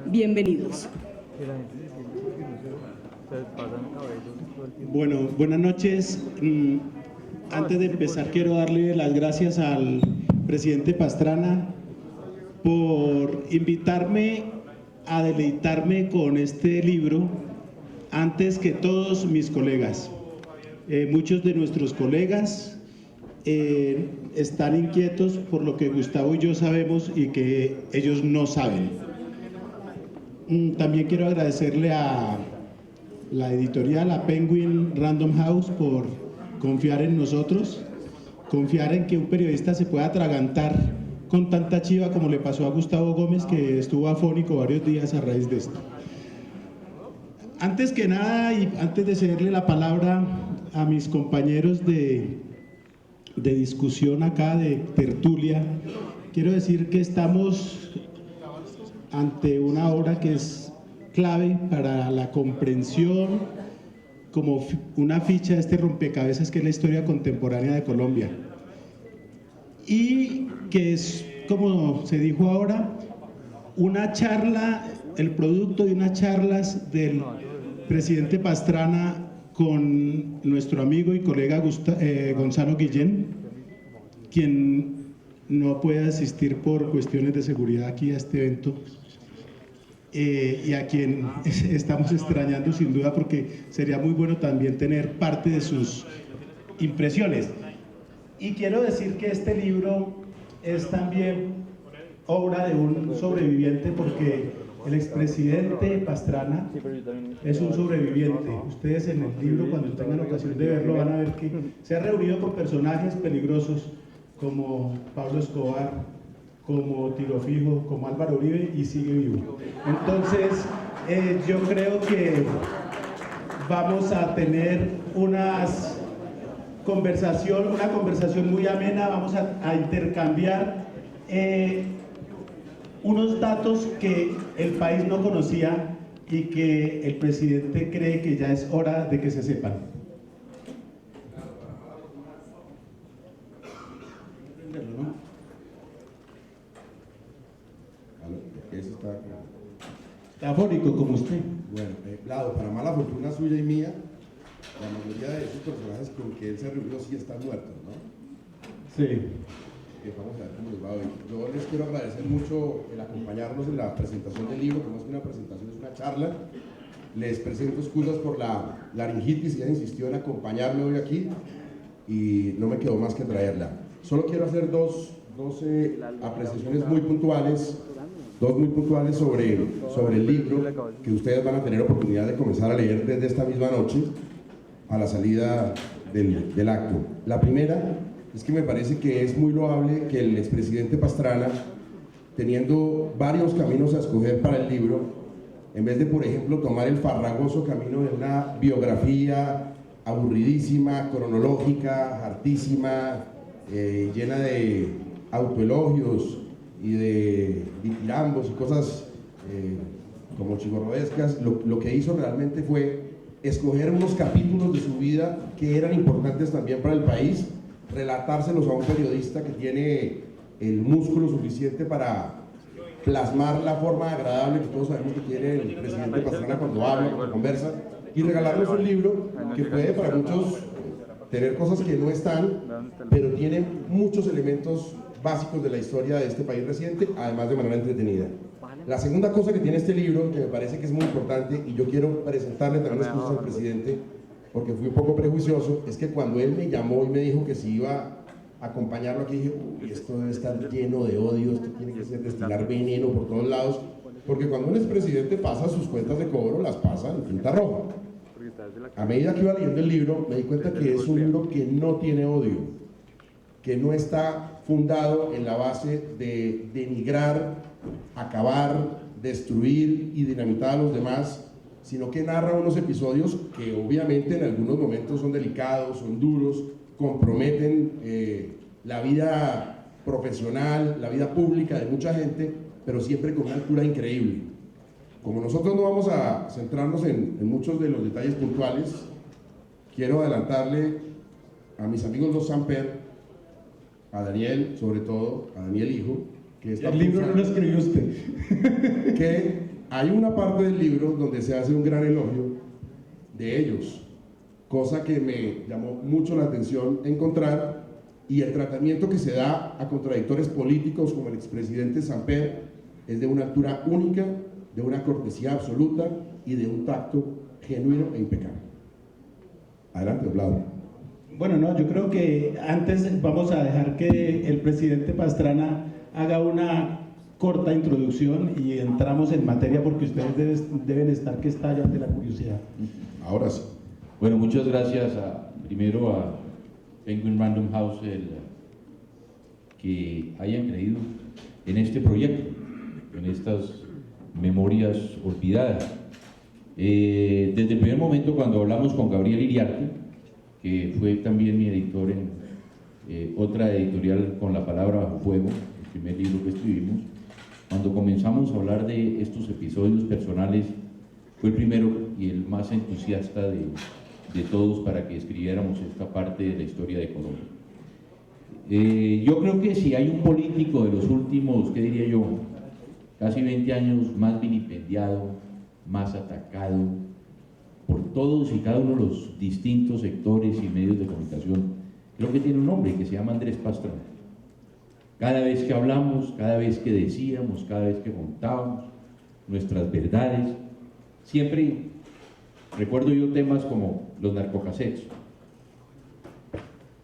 Bienvenidos. Bueno, buenas noches. Antes de empezar quiero darle las gracias al presidente Pastrana por invitarme a deleitarme con este libro antes que todos mis colegas. Muchos de nuestros colegas están inquietos por lo que Gustavo y yo sabemos y que ellos no saben. También quiero agradecerle a la editorial, a Penguin Random House, por confiar en nosotros, confiar en que un periodista se pueda atragantar con tanta chiva como le pasó a Gustavo Gómez, que estuvo afónico varios días a raíz de esto. Antes que nada, y antes de cederle la palabra a mis compañeros de discusión acá, de tertulia, quiero decir que estamos ante una obra que es clave para la comprensión como una ficha de este rompecabezas que es la historia contemporánea de Colombia, y que es, como se dijo ahora, una charla, el producto de unas charlas del presidente Pastrana con nuestro amigo y colega Gonzalo Guillén, quien no puede asistir por cuestiones de seguridad aquí a este evento, y a quien estamos extrañando sin duda, porque sería muy bueno también tener parte de sus impresiones. Y quiero decir que este libro es también obra de un sobreviviente, porque el expresidente Pastrana es un sobreviviente. Ustedes en el libro, cuando tengan ocasión de verlo, van a ver que se ha reunido con personajes peligrosos como Pablo Escobar, como Tiro Fijo, como Álvaro Uribe, y sigue vivo. Entonces, yo creo que vamos a tener una conversación muy amena. Vamos a intercambiar unos datos que el país no conocía y que el presidente cree que ya es hora de que se sepan. Está afónico como usted. Bueno, Vlado, para mala fortuna suya y mía, la mayoría de esos personajes con que él se reunió sí están muertos, ¿no? Sí. Vamos a ver cómo les va hoy. Yo les quiero agradecer mucho el acompañarnos en la presentación del libro, que no es una presentación, es una charla. Les presento excusas por la laringitis, ella insistió en acompañarme hoy aquí y no me quedó más que traerla. Solo quiero hacer dos apreciaciones muy puntuales, sobre el libro que ustedes van a tener oportunidad de comenzar a leer desde esta misma noche a la salida del acto. La primera es que me parece que es muy loable que el expresidente Pastrana, teniendo varios caminos a escoger para el libro, en vez de, por ejemplo, tomar el farragoso camino de una biografía aburridísima, cronológica, hartísima, llena de autoelogios y de ditirambos y cosas como chigorrodescas, lo que hizo realmente fue escoger unos capítulos de su vida que eran importantes también para el país, relatárselos a un periodista que tiene el músculo suficiente para plasmar la forma agradable que todos sabemos que tiene el presidente Pastrana cuando habla, cuando conversa, y regalarles un libro que puede para muchos tener cosas que no están, pero tiene muchos elementos básicos de la historia de este país reciente, además de manera entretenida. La segunda cosa que tiene este libro, que me parece que es muy importante, y yo quiero presentarle también las cosas al presidente, porque fui un poco prejuicioso, es que cuando él me llamó y me dijo que si iba a acompañarlo aquí, dije, uy, esto debe estar lleno de odio, esto tiene que ser destilar veneno por todos lados, porque cuando un expresidente pasa sus cuentas de cobro, las pasa en tinta roja. A medida que iba leyendo el libro, me di cuenta que es un libro que no tiene odio, que no está fundado en la base de denigrar, acabar, destruir y dinamitar a los demás, sino que narra unos episodios que obviamente en algunos momentos son delicados, son duros, comprometen la vida profesional, la vida pública de mucha gente, pero siempre con una altura increíble. Como nosotros no vamos a centrarnos en muchos de los detalles puntuales, quiero adelantarle a mis amigos los Samper, a Daniel sobre todo, a Daniel hijo, que el libro no lo escribió usted. Que hay una parte del libro donde se hace un gran elogio de ellos, cosa que me llamó mucho la atención encontrar, y el tratamiento que se da a contradictores políticos como el expresidente Samper es de una altura única, de una cortesía absoluta y de un tacto genuino e impecable. Adelante, Vlado. Bueno, no, yo creo que antes vamos a dejar que el presidente Pastrana haga una corta introducción y entramos en materia porque ustedes deben estar que estallan de la curiosidad. Ahora sí. Bueno, muchas gracias primero a Penguin Random House que hayan creído en este proyecto, en estas memorias olvidadas. Desde el primer momento, cuando hablamos con Gabriel Iriarte, que fue también mi editor en otra editorial con la palabra bajo fuego, el primer libro que escribimos, cuando comenzamos a hablar de estos episodios personales, fue el primero y el más entusiasta de todos para que escribiéramos esta parte de la historia de Colombia. Yo creo que si hay un político de los últimos, ¿qué diría yo?, casi 20 años más vilipendiado, más atacado por todos y cada uno de los distintos sectores y medios de comunicación, creo que tiene un nombre que se llama Andrés Pastrana. Cada vez que hablamos, cada vez que decíamos, cada vez que contábamos nuestras verdades, siempre recuerdo yo temas como los narcocassettes,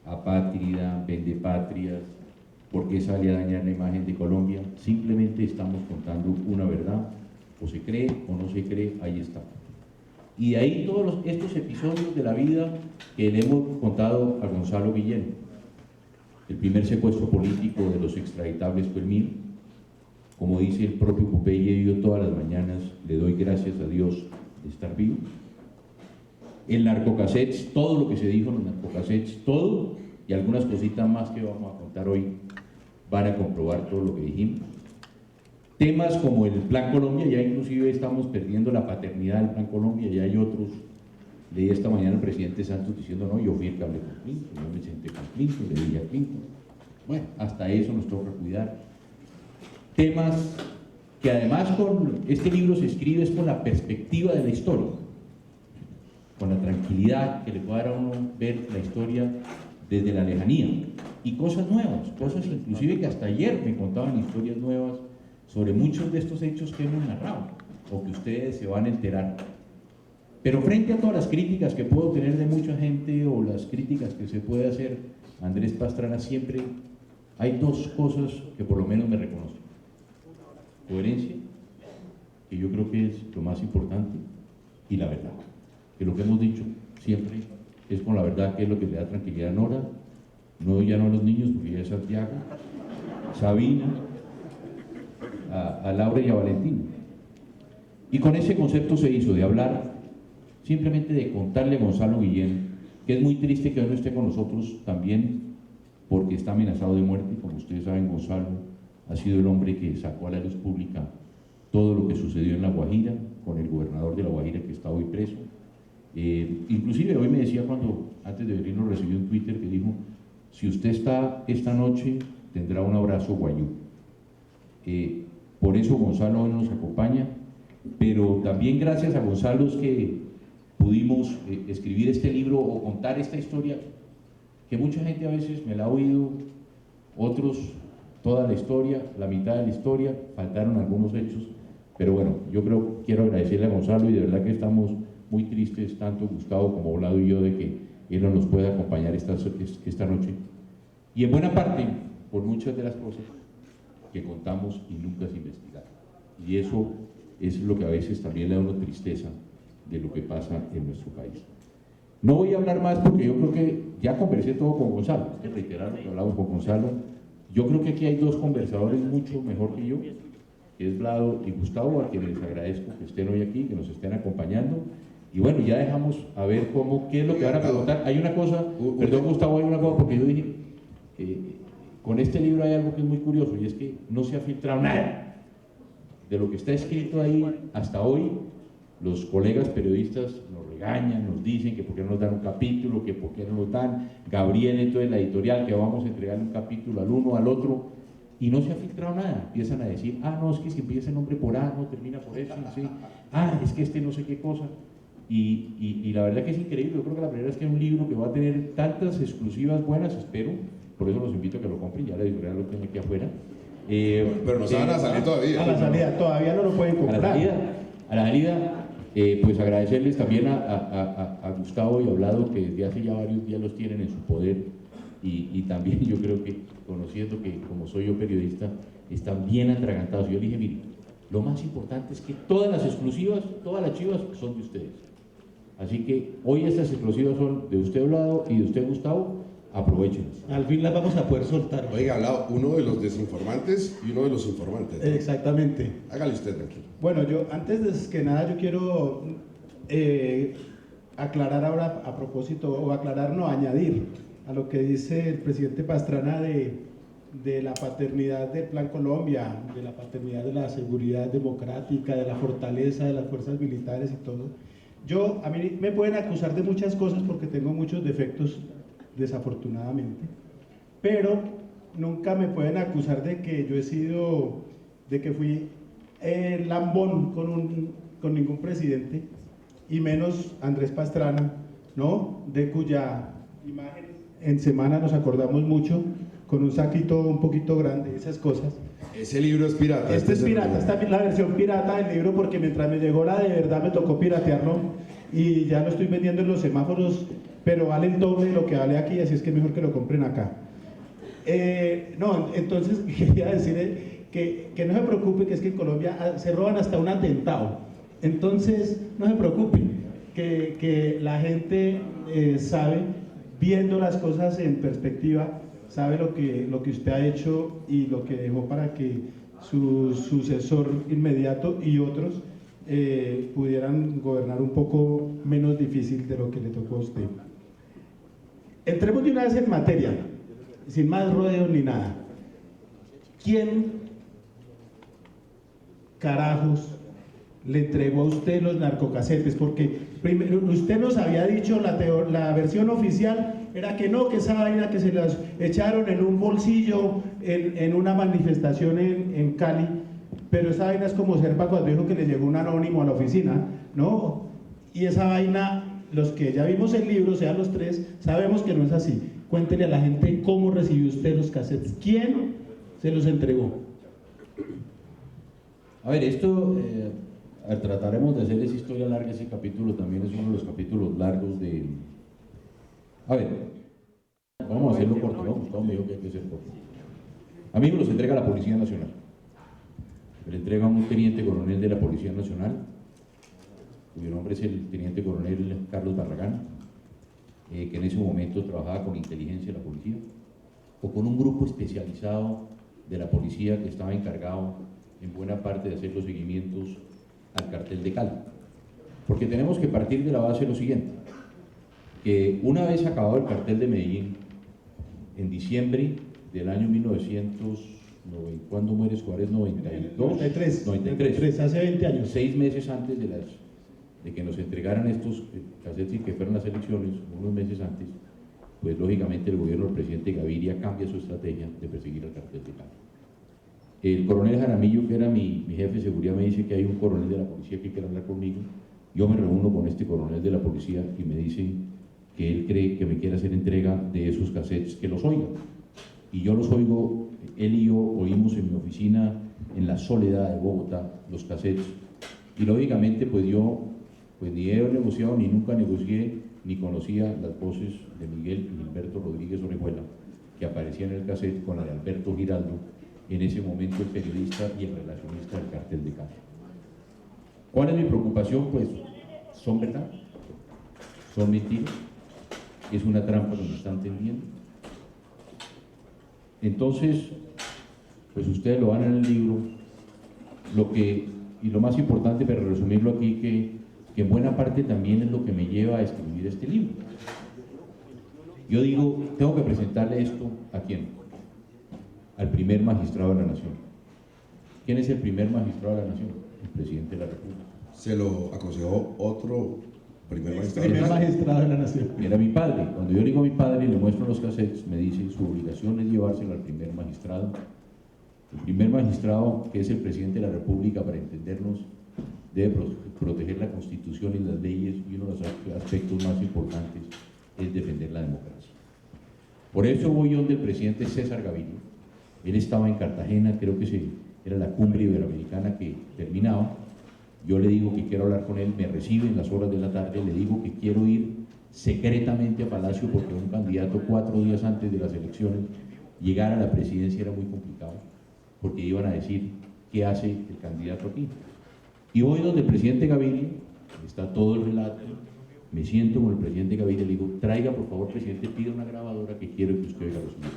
apátrida, vendepatrias, ¿por qué sale a dañar la imagen de Colombia? Simplemente estamos contando una verdad, o se cree o no se cree, ahí está. Y de ahí todos estos episodios de la vida que le hemos contado a Gonzalo Guillén. El primer secuestro político de los extraditables fue el mío. Como dice el propio Popeye, yo todas las mañanas le doy gracias a Dios de estar vivo. El narcocassettes, todo lo que se dijo en los narcocassettes, todo, y algunas cositas más que vamos a contar hoy van a comprobar todo lo que dijimos. Temas como el Plan Colombia, ya inclusive estamos perdiendo la paternidad del Plan Colombia, ya hay otros. Leí esta mañana al presidente Santos diciendo, no, yo fui el que hablé con Clinton, yo me senté con Clinton, le dije a Clinton. Bueno, hasta eso nos toca cuidar. Temas que además con este libro se escribe es con la perspectiva de la historia, con la tranquilidad que le puede dar a uno ver la historia desde la lejanía, y cosas nuevas, cosas inclusive que hasta ayer me contaban historias nuevas sobre muchos de estos hechos que hemos narrado, o que ustedes se van a enterar. Pero frente a todas las críticas que puedo tener de mucha gente, o las críticas que se puede hacer a Andrés Pastrana, siempre hay dos cosas que por lo menos me reconocen. Coherencia, que yo creo que es lo más importante, y la verdad, que lo que hemos dicho siempre es con la verdad, que es lo que le da tranquilidad a Nora, ya no a los niños, porque ya es Santiago, Sabina, a Laura y a Valentina. Y con ese concepto se hizo de hablar, simplemente de contarle a Gonzalo Guillén, que es muy triste que hoy no esté con nosotros también, porque está amenazado de muerte. Como ustedes saben, Gonzalo ha sido el hombre que sacó a la luz pública todo lo que sucedió en La Guajira, con el gobernador de La Guajira que está hoy preso. Inclusive hoy me decía, cuando antes de venir, nos recibió un Twitter que dijo, si usted está esta noche, tendrá un abrazo guayú. Por eso Gonzalo hoy nos acompaña, pero también gracias a Gonzalo es que pudimos escribir este libro o contar esta historia, que mucha gente a veces me la ha oído, otros toda la historia, la mitad de la historia, faltaron algunos hechos, pero bueno, yo quiero agradecerle a Gonzalo, y de verdad que estamos muy tristes, tanto Gustavo como Vlado y yo, de que él no nos pueda acompañar esta noche, y en buena parte por muchas de las cosas que contamos y nunca se investigaron, y eso es lo que a veces también le da una tristeza de lo que pasa en nuestro país. No voy a hablar más porque yo creo que ya conversé todo con Gonzalo, es reiterar lo que hablamos con Gonzalo. Yo creo que aquí hay dos conversadores mucho mejor que yo, que es Vlado y Gustavo, a quienes les agradezco que estén hoy aquí, que nos estén acompañando. Y bueno, ya dejamos a ver qué es lo que van a preguntar. Hay una cosa, perdón Gustavo, hay una cosa, porque yo dije, con este libro hay algo que es muy curioso, y es que no se ha filtrado nada de lo que está escrito ahí hasta hoy. Los colegas periodistas nos regañan, nos dicen que por qué no nos dan un capítulo, que por qué no nos dan. Gabriel, entonces la editorial, que vamos a entregar un capítulo al uno, al otro, y no se ha filtrado nada. Empiezan a decir, no, es que si empieza el nombre por A, no termina por eso, no sé. Es que este no sé qué cosa. Y la verdad que es increíble. Yo creo que la primera vez que es un libro que va a tener tantas exclusivas buenas, espero, por eso los invito a que lo compren, ya la editorial lo tengo aquí afuera. Pero no se van a salir todavía. A la salida, todavía no lo pueden comprar. A la salida, pues agradecerles también a Gustavo y a Vlado, que desde hace ya varios días los tienen en su poder, y también yo creo que, conociendo que como soy yo periodista, están bien atragantados. Yo le dije, mire, lo más importante es que todas las exclusivas, todas las chivas son de ustedes. Así que hoy estas exclusivas son de usted, Vlado, y de usted, Gustavo. Aprovechenlas. Al fin las vamos a poder soltar. Oiga, Vlado, uno de los desinformantes y uno de los informantes, ¿no? Exactamente. Hágale usted, tranquilo. Bueno, yo antes de que nada yo quiero aclarar ahora a propósito, o aclarar, no, añadir a lo que dice el presidente Pastrana de la paternidad del Plan Colombia, de la paternidad de la seguridad democrática, de la fortaleza de las fuerzas militares y todo. A mí me pueden acusar de muchas cosas porque tengo muchos defectos, desafortunadamente, pero nunca me pueden acusar de que yo he sido, de que fui lambón con ningún presidente, y menos Andrés Pastrana, ¿no? De cuya imagen en semana nos acordamos mucho, con un saquito un poquito grande, esas cosas. Ese libro es pirata. Este es pirata, esta es la versión pirata del libro, porque mientras me llegó la de verdad me tocó piratearlo, y ya lo estoy vendiendo en los semáforos, pero vale el doble de lo que vale aquí, así es que mejor que lo compren acá. No, entonces quería decir que no se preocupe, que es que en Colombia se roban hasta un atentado. Entonces, no se preocupen, que la gente sabe, viendo las cosas en perspectiva, sabe lo que usted ha hecho y lo que dejó para que su sucesor inmediato y otros pudieran gobernar un poco menos difícil de lo que le tocó a usted. Entremos de una vez en materia, sin más rodeos ni nada. ¿Quién carajos le entregó a usted los narcocasetes? Porque primero, usted nos había dicho, la versión oficial era que no, que esa vaina que se las echaron en un bolsillo en una manifestación en Cali, pero esa vaina es como Serpa cuando dijo que le llegó un anónimo a la oficina, ¿no? Y esa vaina, los que ya vimos el libro, sean los tres, sabemos que no es así. Cuéntele a la gente cómo recibió usted los cassettes, quién se los entregó. A ver, esto trataremos de hacer esa historia larga. Ese capítulo también es uno de los capítulos largos de... A ver, vamos a hacerlo corto, ¿no? Gustavo me dijo que hay que hacer corto. A mí me los entrega la Policía Nacional. Me lo entrega un teniente coronel de la Policía Nacional, cuyo nombre es el teniente coronel Carlos Barragán, que en ese momento trabajaba con inteligencia de la policía, o con un grupo especializado de la policía que estaba encargado en buena parte de hacer los seguimientos al cartel de Cali. Porque tenemos que partir de la base de lo siguiente, que una vez acabado el cartel de Medellín, en diciembre del año 1990, ¿cuándo muere Suárez? 93, hace 20 años. 6 meses antes de que nos entregaran estos cassettes y que fueron las elecciones, unos meses antes, pues lógicamente el gobierno del presidente Gaviria cambia su estrategia de perseguir al cartel de Cali. El coronel Jaramillo, que era mi jefe de seguridad, me dice que hay un coronel de la policía que quiere hablar conmigo. Yo me reúno con este coronel de la policía y me dice que él cree que me quiere hacer entrega de esos cassettes, que los oiga. Y yo los oigo, él y yo oímos en mi oficina, en la soledad de Bogotá, los cassettes. Y lógicamente, pues yo ni he negociado, ni nunca negocié, ni conocía las voces de Miguel y Gilberto Rodríguez Orejuela, que aparecían en el cassette con la de Alberto Giraldo, en ese momento el periodista y el relacionista del cartel de Cali. ¿Cuál es mi preocupación? Pues, ¿son verdad? ¿Son mentiras? ¿Es una trampa que nos están tendiendo? Entonces, pues ustedes lo van en el libro, y lo más importante, para resumirlo aquí, que en buena parte también es lo que me lleva a escribir este libro. Yo digo, tengo que presentarle esto ¿a quién? Al primer magistrado de la nación. ¿Quién es el primer magistrado de la nación? El presidente de la República. Se lo aconsejó otro primer magistrado. Primer magistrado de la nación. Era mi padre. Cuando yo le digo a mi padre y le muestro los cassettes, me dice, su obligación es llevárselo al primer magistrado El primer magistrado, que es el presidente de la República, para entendernos, debe proteger la Constitución y las leyes, y uno de los aspectos más importantes es defender la democracia. Por eso voy donde el presidente César Gaviria. Él estaba en Cartagena, creo que era la cumbre iberoamericana que terminaba. Yo le digo que quiero hablar con él, me recibe en las horas de la tarde, le digo que quiero ir secretamente a Palacio porque un candidato 4 días antes de las elecciones llegar a la presidencia era muy complicado, porque iban a decir qué hace el candidato aquí. Y voy donde el presidente Gaviria, está todo el relato, me siento con el presidente Gaviria y le digo, traiga por favor, presidente, pida una grabadora que quiero que usted oiga los míos.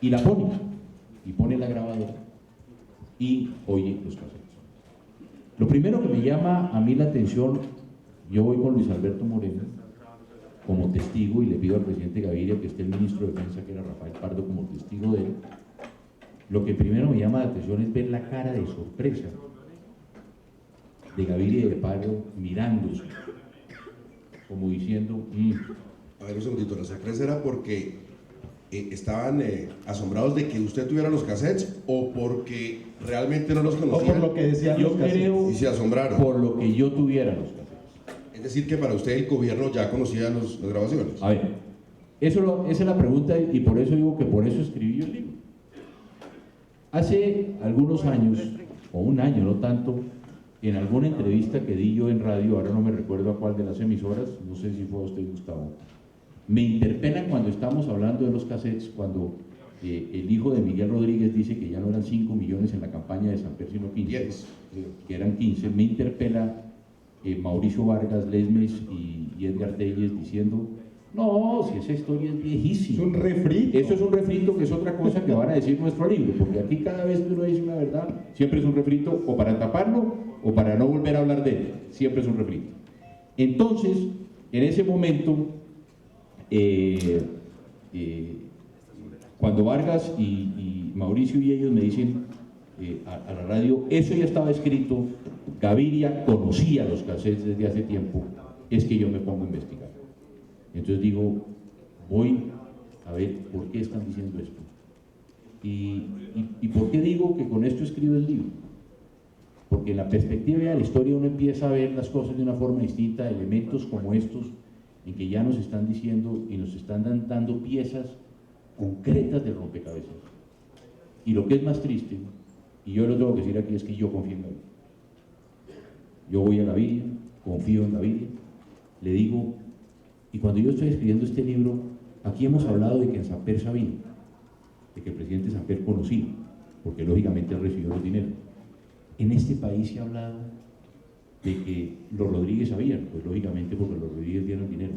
Y la pone, y pone la grabadora y oye los casetes. Lo primero que me llama a mí la atención, yo voy con Luis Alberto Moreno como testigo y le pido al presidente Gaviria que esté el ministro de Defensa, que era Rafael Pardo, como testigo de él. Lo que primero me llama la atención es ver la cara de sorpresa de Gaviria y de Pardo mirándose, como diciendo... A ver, un segundito, la sorpresa era porque estaban asombrados de que usted tuviera los cassettes o porque realmente no los conocían. O por lo que decían los cassettes. Creo y se asombraron. Por lo que yo tuviera los cassettes. Es decir, que para usted el gobierno ya conocía las grabaciones. A ver, esa es la pregunta y por eso digo que por eso escribí yo el libro. Hace algunos años, o un año, no tanto, en alguna entrevista que di yo en radio, ahora no me recuerdo a cuál de las emisoras, no sé si fue a usted, Gustavo, me interpelan cuando estamos hablando de los cassettes, cuando el hijo de Miguel Rodríguez dice que ya no eran 5 millones en la campaña de Samper, sino 15, 10. que eran 15, me interpela Mauricio Vargas, Lesmes y Edgar Telles diciendo, no, si esa historia es viejísima. Es un refrito. Eso es un refrito, que es otra cosa que van a decir nuestro libro, porque aquí cada vez que uno dice una verdad, siempre es un refrito o para taparlo o para no volver a hablar de él, siempre es un refrito. Entonces, en ese momento, cuando Vargas y Mauricio y ellos me dicen a la radio, eso ya estaba escrito, Gaviria conocía los cassettes desde hace tiempo, es que yo me pongo a investigar. Entonces digo, voy a ver por qué están diciendo esto. ¿Y por qué digo que con esto escribo el libro? Porque en la perspectiva de la historia uno empieza a ver las cosas de una forma distinta, elementos como estos, en que ya nos están diciendo y nos están dando piezas concretas del rompecabezas. Y lo que es más triste, y yo lo tengo que decir aquí, es que yo confío en Gaviria. Yo voy a Gaviria, confío en Gaviria, le digo, y cuando yo estoy escribiendo este libro, aquí hemos hablado de que en Samper sabía, de que el presidente Samper conocía, porque lógicamente él recibió los dineros. En este país se ha hablado de que los Rodríguez sabían, pues lógicamente porque los Rodríguez dieron dinero,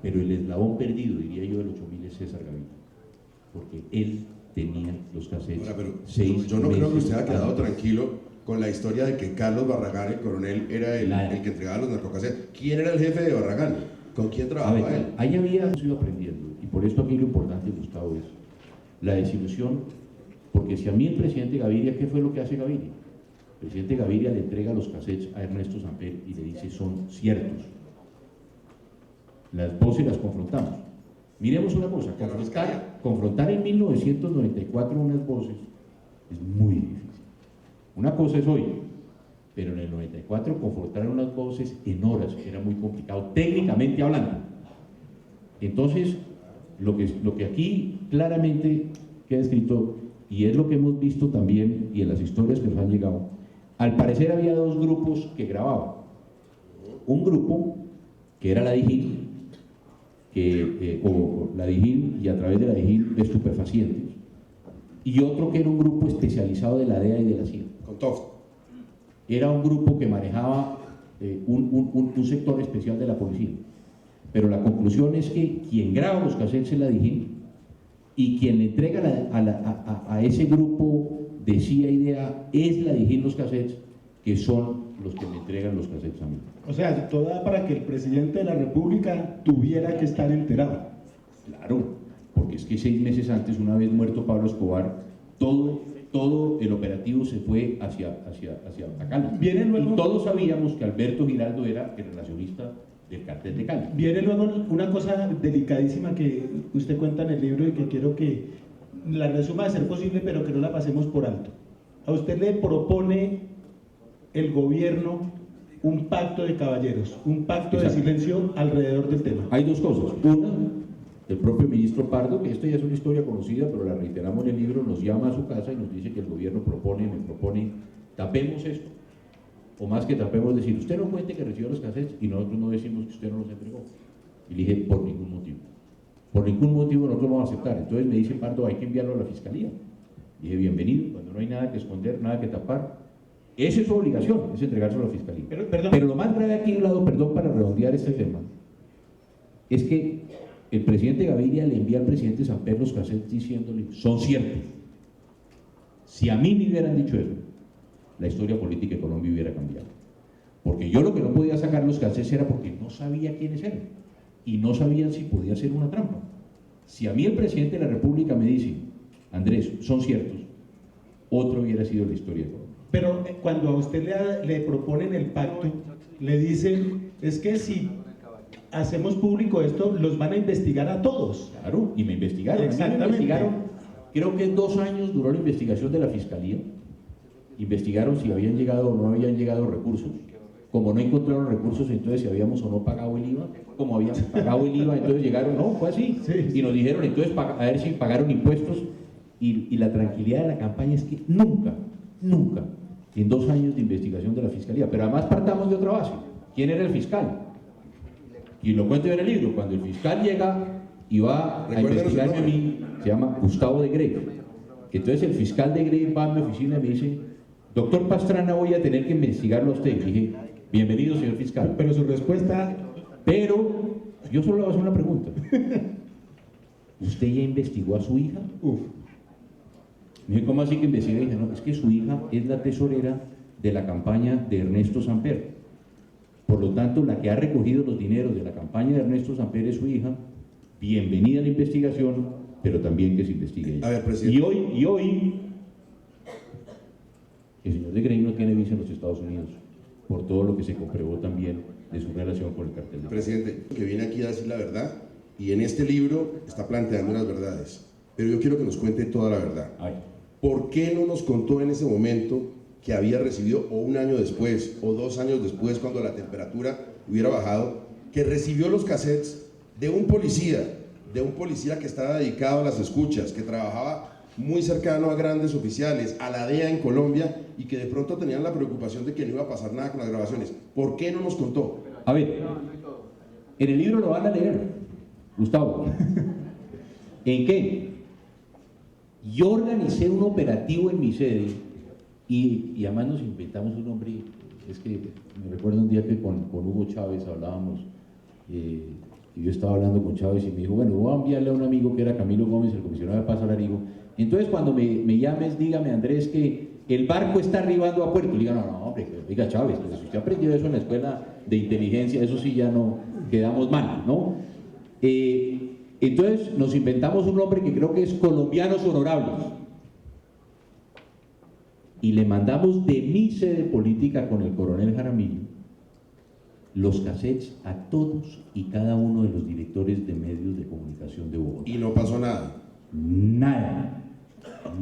pero el eslabón perdido, diría yo, del 8.000 es César Gaviria, porque él tenía los cassettes. Ahora, pero yo no creo que usted haya quedado tranquilo con la historia de que Carlos Barragán, el coronel, era el que entregaba los narcocassettes. ¿Quién era el jefe de Barragán? ¿Con quién trabajaba él? Ahí había ido aprendiendo, y por esto aquí lo importante, Gustavo, es la desilusión, porque si a mí el presidente Gaviria, ¿qué fue lo que hace Gaviria? El presidente Gaviria le entrega los cassettes a Ernesto Samper y le dice, son ciertos. Las voces las confrontamos. Miremos una cosa, confrontar en 1994 unas voces es muy difícil. Una cosa es hoy, pero en el 94 confrontar unas voces en horas era muy complicado, técnicamente hablando. Entonces, lo que aquí claramente queda escrito, y es lo que hemos visto también, y en las historias que nos han llegado, al parecer había dos grupos que grababan. Un grupo, que era la DIJÍN, o la DIJÍN, y a través de la DIJÍN de estupefacientes, y otro que era un grupo especializado de la DEA y de la CIA. Con TOF. Era un grupo que manejaba un sector especial de la policía. Pero la conclusión es que quien graba los cassettes es la DIJÍN y quien le entrega a ese grupo de CIA y DEA es la DIJÍN los cassettes, que son los que me entregan los cassettes a mí. O sea, todo da para que el presidente de la República tuviera que estar enterado. Claro, porque es que 6 meses antes, una vez muerto Pablo Escobar, todo el operativo se fue hacia Cali. Viene luego, y todos sabíamos que Alberto Giraldo era el relacionista del cartel de Cali. Viene luego una cosa delicadísima que usted cuenta en el libro y que quiero que la resuma de ser posible, pero que no la pasemos por alto. A usted le propone el gobierno un pacto de caballeros, un pacto de silencio alrededor del tema. Hay dos cosas. Una, el propio ministro Pardo, que esto ya es una historia conocida, pero la reiteramos en el libro, nos llama a su casa y nos dice que el gobierno me propone, tapemos esto. O más que tapemos, decir, usted no cuente que recibió los cassettes y nosotros no decimos que usted no los entregó. Y le dije, por ningún motivo. Por ningún motivo nosotros vamos a aceptar. Entonces me dice Pardo, hay que enviarlo a la fiscalía. Y dije, bienvenido, cuando no hay nada que esconder, nada que tapar. Esa es su obligación, es entregárselo a la fiscalía. Pero lo más grave aquí, perdón, para redondear este tema, es que el presidente Gaviria le envía al presidente Samper los cassettes diciéndole, son ciertos. Si a mí me hubieran dicho eso, la historia política de Colombia hubiera cambiado. Porque yo lo que no podía sacar los cassettes era porque no sabía quiénes eran y no sabían si podía ser una trampa. Si a mí el presidente de la República me dice, Andrés, son ciertos, otro hubiera sido la historia de Colombia. Pero cuando a usted le proponen el pacto, le dicen, es que si hacemos público esto, los van a investigar a todos. Claro, y me investigaron. Exactamente. Me investigaron, creo que 2 años duró la investigación de la Fiscalía. Investigaron si habían llegado o no habían llegado recursos. Como no encontraron recursos, entonces si habíamos o no pagado el IVA. Como habíamos pagado el IVA, entonces llegaron, no, fue así. Sí. Y nos dijeron, entonces, a ver si pagaron impuestos. Y la tranquilidad de la campaña es que nunca, en 2 años de investigación de la Fiscalía, pero además partamos de otra base. ¿Quién era el fiscal? Y lo cuento en el libro, cuando el fiscal llega y va a investigarme a mí, se llama Gustavo de Grey. Entonces el fiscal de Grey va a mi oficina y me dice, doctor Pastrana, voy a tener que investigarlo a usted. Y dije, bienvenido, señor fiscal. Pero su respuesta... Pero yo solo le voy a hacer una pregunta. ¿Usted ya investigó a su hija? Me dije, ¿cómo así que investiga? Y dije, no, es que su hija es la tesorera de la campaña de Ernesto Samper. Por lo tanto, la que ha recogido los dineros de la campaña de Ernesto Samper es su hija. Bienvenida a la investigación, pero también que se investigue ella. A ver, presidente. Y hoy, el señor de Grey no tiene visa en los Estados Unidos, por todo lo que se comprobó también de su relación con el cartel. Presidente, que viene aquí a decir la verdad, y en este libro está planteando unas verdades, pero yo quiero que nos cuente toda la verdad. Ay. ¿Por qué no nos contó en ese momento que había recibido, o 1 año después, o 2 años después, cuando la temperatura hubiera bajado, que recibió los cassettes de un policía que estaba dedicado a las escuchas, que trabajaba muy cercano a grandes oficiales, a la DEA en Colombia, y que de pronto tenían la preocupación de que no iba a pasar nada con las grabaciones? ¿Por qué no nos contó? A ver, en el libro lo van a leer, Gustavo. ¿En qué? Yo organicé un operativo en mi sede y además nos inventamos un nombre. Es que me recuerdo un día que con Hugo Chávez hablábamos y yo estaba hablando con Chávez y me dijo, bueno, voy a enviarle a un amigo que era Camilo Gómez, el comisionado de paz Alarigo. Entonces cuando me llames, dígame, Andrés, que el barco está arribando a puerto. Le diga, no, hombre, diga Chávez, pues si usted aprendió eso en la escuela de inteligencia, eso sí ya no quedamos mal, ¿no? Entonces nos inventamos un nombre que creo que es Colombianos Honorables y le mandamos de mi sede política con el coronel Jaramillo los cassettes a todos y cada uno de los directores de medios de comunicación de Bogotá. Y no pasó nada. Nada.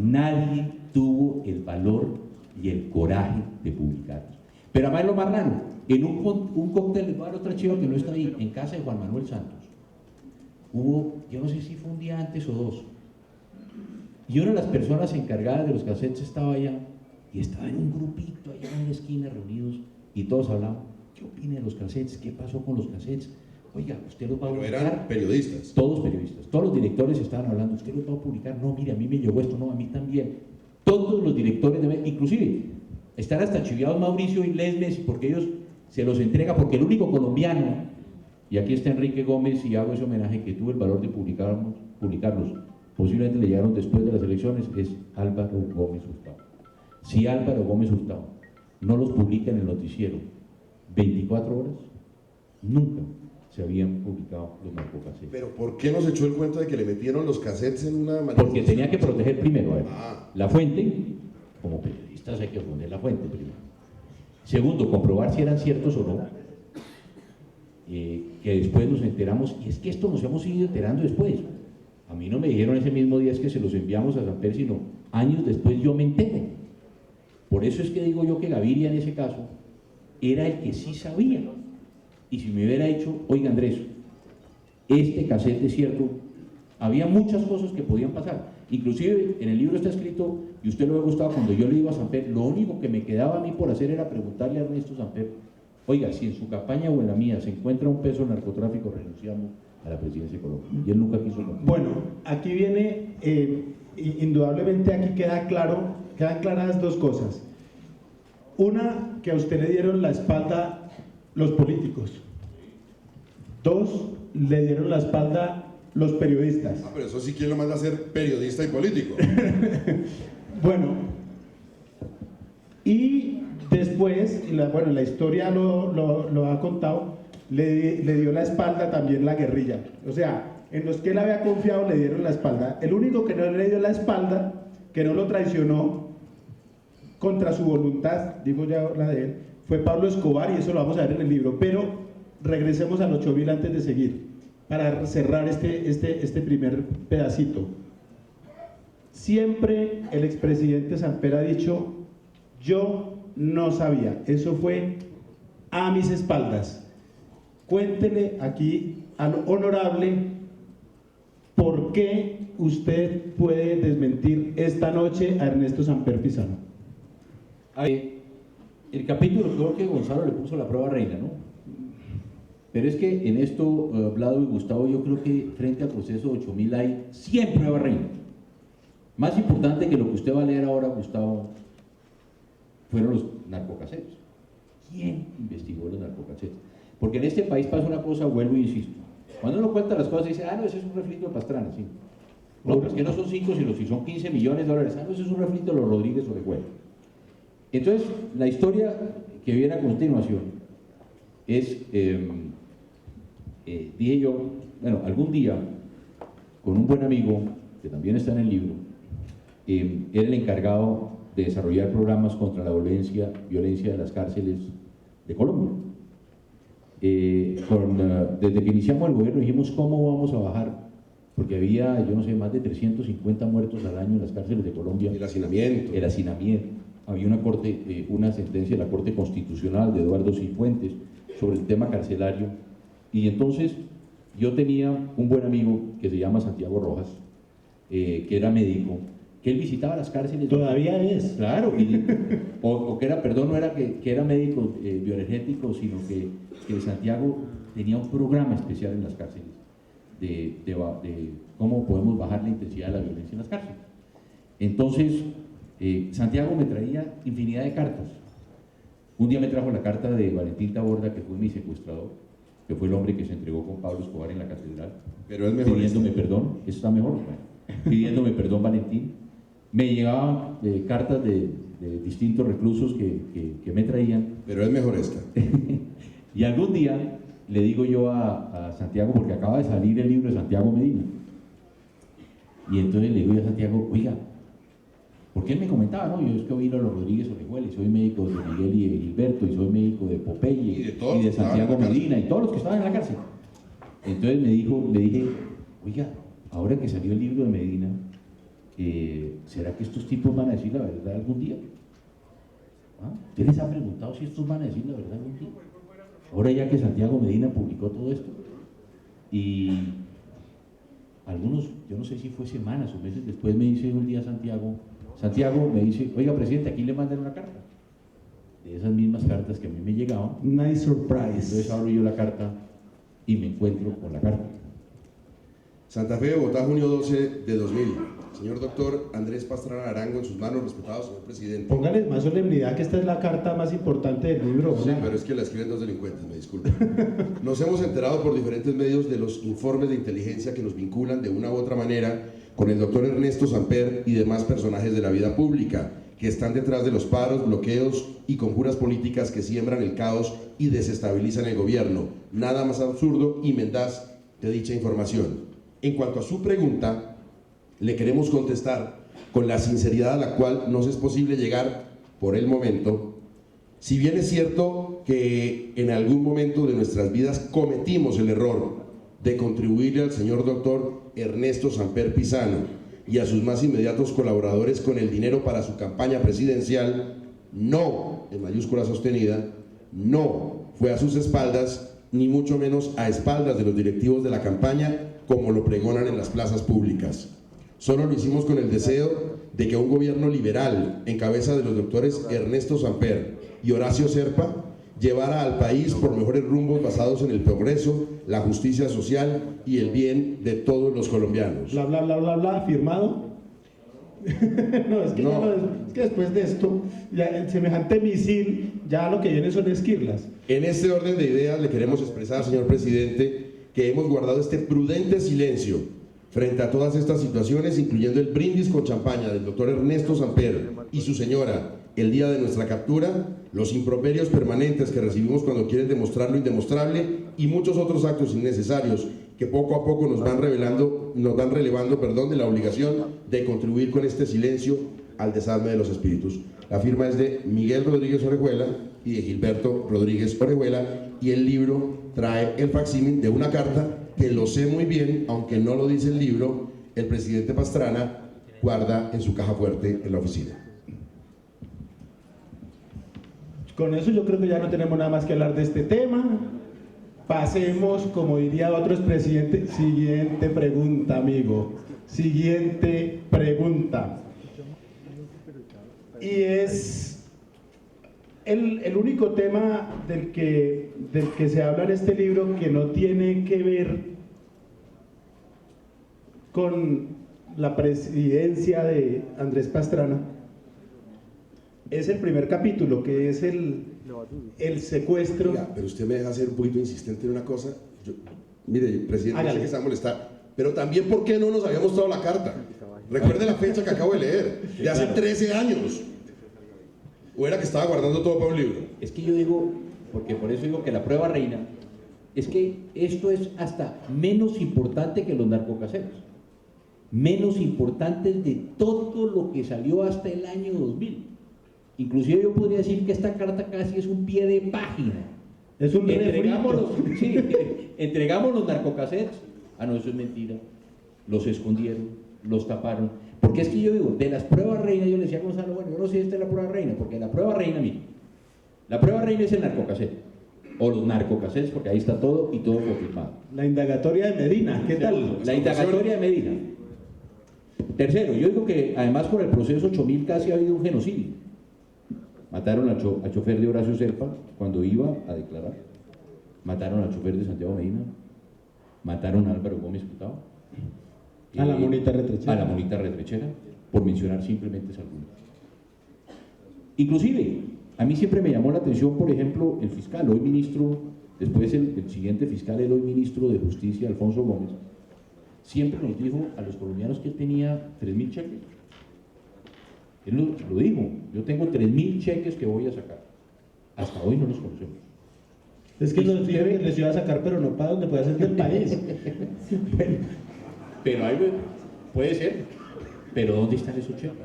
Nadie tuvo el valor y el coraje de publicarlos. Pero además lo más raro, en un cóctel, les voy a dar otra chiva que no está ahí, en casa de Juan Manuel Santos. Hubo, yo no sé si fue un día antes o 2, y una de las personas encargadas de los cassettes estaba allá, y estaba en un grupito allá en una esquina reunidos, y todos hablaban, ¿qué opina de los cassettes? ¿Qué pasó con los cassettes? Oiga, ¿usted los va a publicar? Pero eran periodistas. Todos periodistas, todos los directores estaban hablando, ¿usted los va a publicar? No, mire, a mí me llegó esto, no, a mí también. Todos los directores, inclusive, están hasta chiviados Mauricio y Lesmes, porque ellos se los entrega, porque el único colombiano, y aquí está Enrique Gómez y hago ese homenaje, que tuvo el valor de publicarlos, posiblemente le llegaron después de las elecciones, es Álvaro Gómez Hurtado. Si Álvaro Gómez Hurtado no los publica en el noticiero 24 horas, nunca se habían publicado los narcocassettes. Pero ¿por qué nos echó el cuento de que le metieron los cassettes en una manifestación? Porque tenía que proteger primero, a ver, la fuente, como periodistas hay que poner la fuente primero. Segundo, comprobar si eran ciertos o no. Que después nos enteramos, y es que esto nos hemos ido enterando después. A mí no me dijeron ese mismo día es que se los enviamos a Samper, sino años después yo me entero. Por eso es que digo yo que Gaviria en ese caso era el que sí sabía. Y si me hubiera dicho, oiga Andrés, este cassette es cierto, había muchas cosas que podían pasar. Inclusive en el libro está escrito, y usted lo ha gustado, cuando yo le iba a Samper, lo único que me quedaba a mí por hacer era preguntarle a Ernesto Samper, oiga, si en su campaña o en la mía se encuentra un peso en narcotráfico, renunciamos a la presidencia de Colombia. Y él nunca quiso contar. Bueno, aquí viene, indudablemente aquí quedan claras dos cosas. Una, que a usted le dieron la espalda los políticos. Dos, le dieron la espalda los periodistas. Pero eso sí, ¿quién lo manda a ser periodista y político? Bueno, y después, la historia lo ha contado, le dio la espalda también la guerrilla. O sea, en los que él había confiado le dieron la espalda. El único que no le dio la espalda, que no lo traicionó contra su voluntad, digo ya la de él, fue Pablo Escobar, y eso lo vamos a ver en el libro. Pero regresemos al 8000 antes de seguir, para cerrar este primer pedacito. Siempre el expresidente Samper ha dicho, yo no sabía, eso fue a mis espaldas. Cuéntele aquí al honorable por qué usted puede desmentir esta noche a Ernesto Samper Pizano. El capítulo, creo que Gonzalo le puso la prueba reina, ¿no? Pero es que en esto, Vlado y Gustavo, yo creo que frente al proceso 8000 hay 100 pruebas reina. Más importante que lo que usted va a leer ahora, Gustavo, fueron los narcocassettes. ¿Quién investigó los narcocassettes? Porque en este país pasa una cosa, vuelvo e insisto. Cuando uno cuenta las cosas, dice, no, ese es un refrito de Pastrana, sí. No, pero es que no son 5, sino si son 15 millones de dólares. No, ese es un refrito de los Rodríguez Orejuela. Entonces, la historia que viene a continuación es, dije yo, bueno, algún día, con un buen amigo, que también está en el libro, era el encargado de desarrollar programas contra la violencia de las cárceles de Colombia. Desde que iniciamos el gobierno dijimos cómo vamos a bajar, porque había, yo no sé, más de 350 muertos al año en las cárceles de Colombia. El hacinamiento. El hacinamiento. Había una sentencia de la Corte Constitucional de Eduardo Cifuentes sobre el tema carcelario, y entonces yo tenía un buen amigo que se llama Santiago Rojas, que era médico, que él visitaba las cárceles. Todavía es. Claro, o que era, perdón, no era que era médico bioenergético, sino que Santiago tenía un programa especial en las cárceles de cómo podemos bajar la intensidad de la violencia en las cárceles. Entonces, Santiago me traía infinidad de cartas. Un día me trajo la carta de Valentín Taborda, que fue mi secuestrador, que fue el hombre que se entregó con Pablo Escobar en la catedral. Pero es mejor pidiéndome perdón, eso está mejor, bueno, pidiéndome perdón, Valentín. Me llegaban cartas de distintos reclusos que me traían. Pero es mejor esta. Y algún día le digo yo a Santiago, porque acaba de salir el libro de Santiago Medina, y entonces le digo yo a Santiago, oiga, porque él me comentaba, ¿no? Yo es que vino a los Rodríguez Orejuela, y soy médico de Miguel y de Gilberto, y soy médico de Popeye, y de Santiago Medina, y todos los que estaban en la cárcel. Entonces le dije, oiga, ahora que salió el libro de Medina, ¿será que estos tipos van a decir la verdad algún día? ¿Ah? ¿Usted les ha preguntado si estos van a decir la verdad algún día? Ahora ya que Santiago Medina publicó todo esto, y algunos, yo no sé si fue semanas o meses después, me dice un día Santiago me dice, oiga presidente, aquí le mandan una carta, de esas mismas cartas que a mí me llegaban. Nice surprise. Entonces abro yo la carta y me encuentro con la carta. Santa Fe, Bogotá, junio 12 de 2000. Señor doctor Andrés Pastrana Arango, en sus manos, respetado señor presidente. Póngale más solemnidad, que esta es la carta más importante del libro. Sí, pero es que la escriben dos delincuentes, me disculpen. Nos hemos enterado por diferentes medios de los informes de inteligencia que nos vinculan de una u otra manera con el doctor Ernesto Samper y demás personajes de la vida pública, que están detrás de los paros, bloqueos y conjuras políticas que siembran el caos y desestabilizan el gobierno. Nada más absurdo y mendaz de dicha información. En cuanto a su pregunta, le queremos contestar con la sinceridad a la cual nos es posible llegar por el momento. Si bien es cierto que en algún momento de nuestras vidas cometimos el error de contribuirle al señor doctor Ernesto Samper Pizano y a sus más inmediatos colaboradores con el dinero para su campaña presidencial, no, en mayúscula sostenida, no fue a sus espaldas, ni mucho menos a espaldas de los directivos de la campaña, como lo pregonan en las plazas públicas. Solo lo hicimos con el deseo de que un gobierno liberal, en cabeza de los doctores Ernesto Samper y Horacio Serpa, llevara al país por mejores rumbos basados en el progreso, la justicia social y el bien de todos los colombianos. Bla, bla, bla, bla, bla, firmado. No, es que, No. es que después de esto, ya el semejante misil, ya lo que viene son esquirlas. En este orden de ideas le queremos expresar, señor presidente, que hemos guardado este prudente silencio frente a todas estas situaciones, incluyendo el brindis con champaña del doctor Ernesto Samper y su señora el día de nuestra captura, los improperios permanentes que recibimos cuando quieren demostrar lo indemostrable y muchos otros actos innecesarios que poco a poco nos van relevando de la obligación de contribuir con este silencio al desarme de los espíritus. La firma es de Miguel Rodríguez Orejuela y de Gilberto Rodríguez Orejuela, y el libro trae el facsímil de una carta que, lo sé muy bien, aunque no lo dice el libro, el presidente Pastrana guarda en su caja fuerte en la oficina. Con eso yo creo que ya no tenemos nada más que hablar de este tema. Pasemos, como diría otro expresidente, siguiente pregunta, amigo. Siguiente pregunta. Y es el único tema del que se habla en este libro que no tiene que ver con la presidencia de Andrés Pastrana. Es el primer capítulo, que es el secuestro. Oiga, pero usted me deja ser un poquito insistente en una cosa. Mire, presidente, yo sé que se va a molestar, pero también, ¿por qué no nos había mostrado la carta? Recuerde la fecha que acabo de leer, de hace 13 años. ¿O era que estaba guardando todo para un libro? Es que yo digo, porque por eso digo que la prueba reina, es que esto es hasta menos importante que los narcocaseros, menos importante de todo lo que salió hasta el año 2000. Inclusive yo podría decir que esta carta casi es un pie de página. Es un entregamos refrito. sí, entregamos los narcocaseros. Ah, no, eso es mentira. Los escondieron, los taparon. Porque es que yo digo, de las pruebas reina, yo le decía a Gonzalo, bueno, yo no sé si esta es la prueba reina, porque la prueba reina, mire, la prueba reina es el narcocasero, o los narcocaseros, porque ahí está todo y todo confirmado. La indagatoria de Medina, ¿qué tal? La indagatoria de Medina. Tercero, yo digo que además por el proceso 8000 casi ha habido un genocidio. Mataron al chofer de Horacio Serpa cuando iba a declarar. Mataron al chofer de Santiago Medina. Mataron a Álvaro Gómez Putao. A la monita retrechera. A la monita retrechera, por mencionar simplemente algunos. Inclusive, a mí siempre me llamó la atención, por ejemplo, el fiscal, hoy ministro, después el siguiente fiscal, el hoy ministro de Justicia, Alfonso Gómez, siempre nos dijo a los colombianos que él tenía 3.000 cheques. Él lo dijo, yo tengo 3.000 cheques que voy a sacar. Hasta hoy no los conocemos. Es que los les iba a sacar, pero no para donde puede ser del país. Pero ahí puede ser, pero ¿dónde están esos cheques?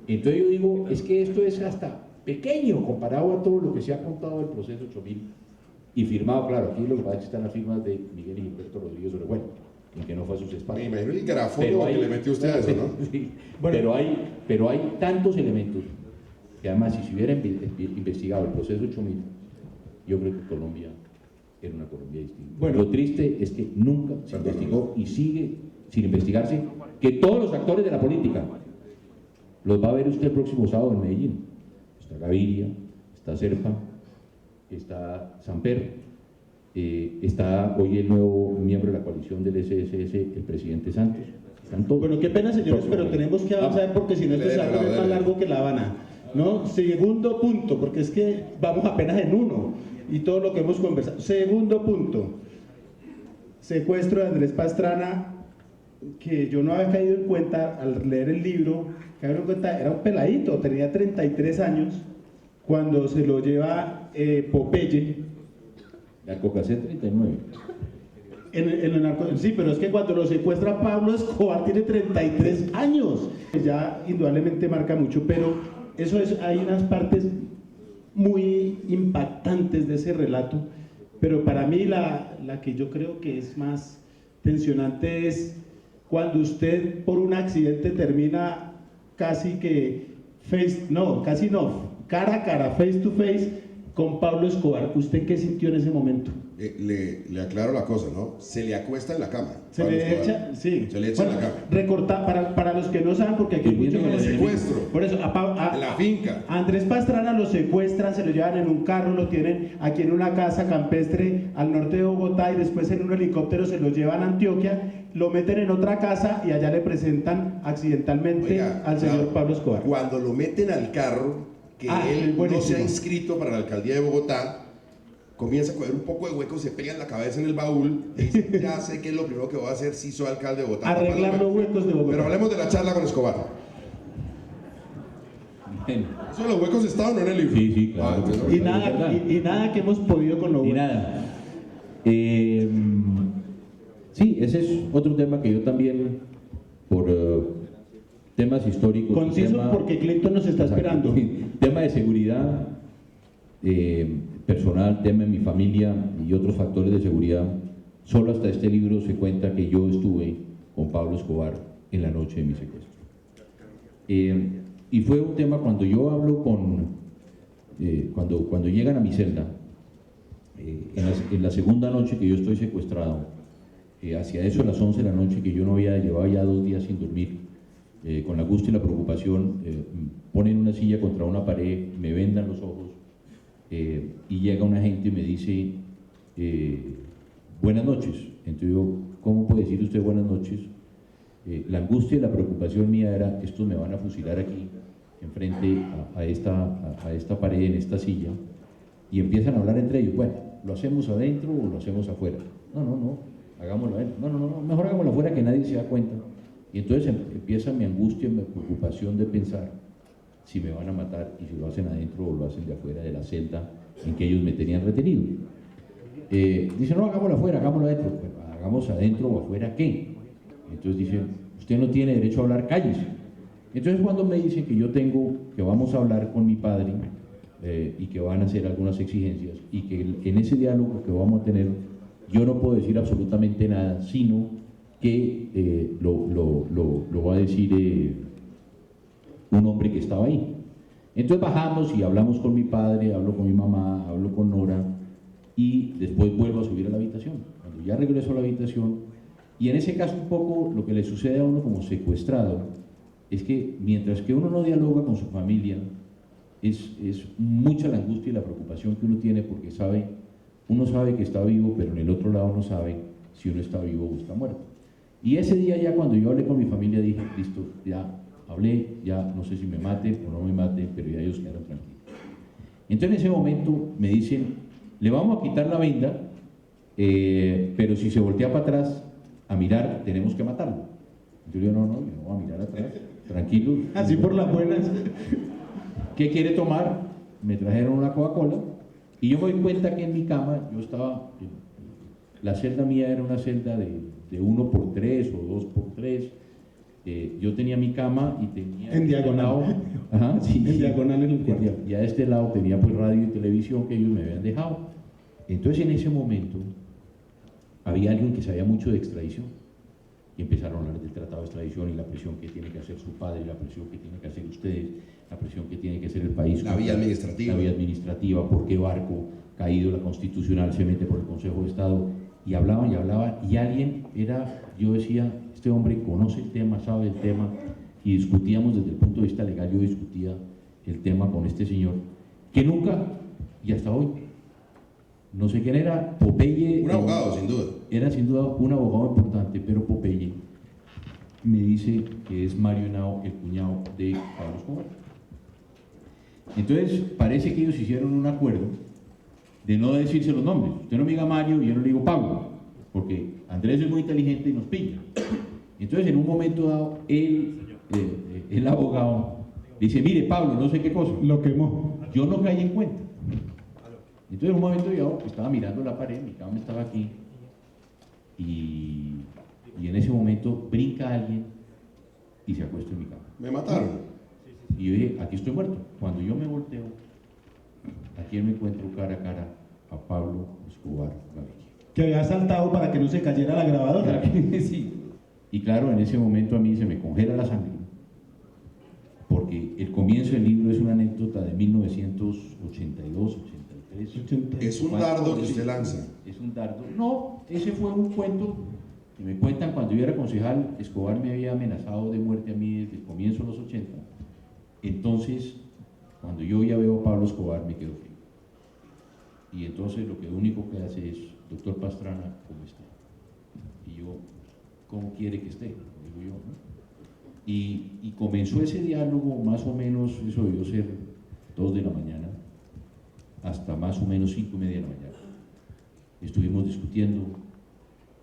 Entonces yo digo, es que esto es hasta pequeño comparado a todo lo que se ha contado del proceso 8000 y firmado, claro, aquí los que están las firmas de Miguel y Gilberto Rodríguez Orejuela, en que no fue a sus espaldas. Me imagino el garafondo que le metió usted a eso, ¿no? Sí, Bueno. pero hay tantos elementos que además, si se hubiera investigado el proceso 8000, yo creo que Colombia era una Colombia distinta. Bueno. Lo triste es que nunca se investigó y sigue sin investigarse, que todos los actores de la política los va a ver usted el próximo sábado en Medellín. Está Gaviria, está Serpa, está Samper, está hoy el nuevo miembro de la coalición del SSS, el presidente Santos. Están todos. Bueno, qué pena, señores, pero tenemos que avanzar porque si no esto se va a poner más largo que La Habana. ¿No? Segundo punto, porque es que vamos apenas en uno y todo lo que hemos conversado. Segundo punto, secuestro de Andrés Pastrana, que yo no había caído en cuenta al leer el libro, caído en cuenta, era un peladito, tenía 33 años, cuando se lo lleva Popeye. Narcocasé 39. En el sí, pero es que cuando lo secuestra Pablo Escobar tiene 33 años. Ya indudablemente marca mucho, pero eso es, hay unas partes muy impactantes de ese relato. pero para mí la que yo creo que es más tensionante es cuando usted por un accidente termina casi que cara a cara, face to face con Pablo Escobar. ¿Usted qué sintió en ese momento? Le aclaro la cosa, ¿no? Se le acuesta en la cama. Se Pablo le Escobar. echa, sí. Se le echa en la cama. Para los que no saben, porque aquí hay muchos El secuestro. Por eso, En la finca. a Andrés Pastrana lo secuestran, se lo llevan en un carro, lo tienen aquí en una casa campestre al norte de Bogotá y después en un helicóptero se lo llevan a Antioquia, lo meten en otra casa y allá le presentan accidentalmente al señor Pablo Escobar. Cuando lo meten al carro, que él no se ha inscrito para la alcaldía de Bogotá, comienza a coger un poco de hueco, se pega en la cabeza en el baúl y dice, ya sé que es lo primero que voy a hacer si soy alcalde de Bogotá. Arreglar los huecos de Bogotá. Pero hablemos de la charla con Escobar. Eso de los huecos está o no en el libro. Sí, claro. Y nada que hemos podido con los Y huecos. nada. Sí, ese es otro tema que yo también, por temas históricos. Conciso, porque Clinton nos está esperando. Tema de seguridad personal, tema de mi familia y otros factores de seguridad. Solo hasta este libro se cuenta que yo estuve con Pablo Escobar en la noche de mi secuestro. Y fue un tema cuando yo hablo cuando llegan a mi celda, en la segunda noche que yo estoy secuestrado, hacia eso a las 11 de la noche, que yo no había llevado ya 2 días sin dormir, con la angustia y la preocupación, ponen una silla contra una pared, me vendan los ojos, y llega un agente y me dice, buenas noches. Entonces yo, ¿cómo puede decir usted buenas noches? La angustia y la preocupación mía era, estos me van a fusilar aquí, enfrente a esta pared, en esta silla, y empiezan a hablar entre ellos. Bueno, ¿lo hacemos adentro o lo hacemos afuera? No, hagámoslo adentro. No, mejor hagámoslo afuera, que nadie se da cuenta. Y entonces empieza mi angustia y mi preocupación de pensar si me van a matar y si lo hacen adentro o lo hacen de afuera de la celda en que ellos me tenían retenido. Dicen, no, hagámoslo afuera, hagámoslo adentro. Bueno, hagamos adentro o afuera, ¿qué? Entonces dicen, usted no tiene derecho a hablar, cállese. Entonces cuando me dicen que vamos a hablar con mi padre y que van a hacer algunas exigencias y que en ese diálogo que vamos a tener yo no puedo decir absolutamente nada, sino que lo va a decir un hombre que estaba ahí. Entonces bajamos y hablamos con mi padre, hablo con mi mamá, hablo con Nora y después vuelvo a subir a la habitación. Cuando ya regreso a la habitación, y en ese caso un poco lo que le sucede a uno como secuestrado es que mientras que uno no dialoga con su familia, es mucha la angustia y la preocupación que uno tiene porque uno sabe que está vivo, pero en el otro lado no sabe si uno está vivo o está muerto. Y ese día ya cuando yo hablé con mi familia dije, listo, ya hablé, ya no sé si me maten o no me maten, pero ya ellos quedaron tranquilos. Entonces en ese momento me dicen, le vamos a quitar la venda, pero si se voltea para atrás a mirar, tenemos que matarlo. Yo le digo, no voy a mirar atrás, tranquilo. Así por las buenas. ¿Qué quiere tomar? Me trajeron una Coca-Cola y yo me doy cuenta que en mi cama yo estaba, la celda mía era una celda de 1x3 o 2x3. Yo tenía mi cama y tenía en diagonal. Ajá, sí, en diagonal en el cuarto. Y a este lado tenía pues radio y televisión que ellos me habían dejado. Entonces en ese momento había alguien que sabía mucho de extradición y empezaron a hablar del tratado de extradición y la presión que tiene que hacer su padre, la presión que tiene que hacer ustedes, la presión que tiene que hacer el país. La vía administrativa. La vía administrativa, por qué barco caído la constitucional se mete por el Consejo de Estado. Y hablaban y alguien yo decía, este hombre conoce el tema, sabe el tema, y discutíamos desde el punto de vista legal, yo discutía el tema con este señor, que nunca, y hasta hoy, no sé quién era, Popeye. Un abogado, sin duda. Era sin duda un abogado importante, pero Popeye me dice que es Mario Henao, el cuñado de Pablo Escobar. Entonces, parece que ellos hicieron un acuerdo de no decirse los nombres. Usted no me diga Mario y yo no le digo Pablo, porque Andrés es muy inteligente y nos pilla. Entonces, en un momento dado, el abogado dice, mire, Pablo, no sé qué cosa. Lo quemó. Yo no caí en cuenta. Entonces, en un momento yo estaba mirando la pared, mi cama estaba aquí, y en ese momento brinca alguien y se acuesta en mi cama. Me mataron. Y yo dije, aquí estoy muerto. Cuando yo me volteo, aquí me encuentro cara a cara a a Pablo Escobar Gaviria. Que había saltado para que no se cayera la grabadora. Sí. Y claro, en ese momento a mí se me congela la sangre, porque el comienzo del libro es una anécdota de 1982, 83. Es un dardo que usted lanza. Es un dardo. No, ese fue un cuento que me cuentan cuando yo era concejal. Escobar me había amenazado de muerte a mí desde el comienzo de los 80. Entonces, cuando yo ya veo a Pablo Escobar, me quedo frío. Y entonces lo único que hace es: doctor Pastrana, ¿cómo está? Y yo: ¿cómo quiere que esté? Digo yo, ¿no? Y comenzó ese diálogo más o menos, eso debió ser 2 de la mañana, hasta más o menos 5:30 de la mañana. Estuvimos discutiendo,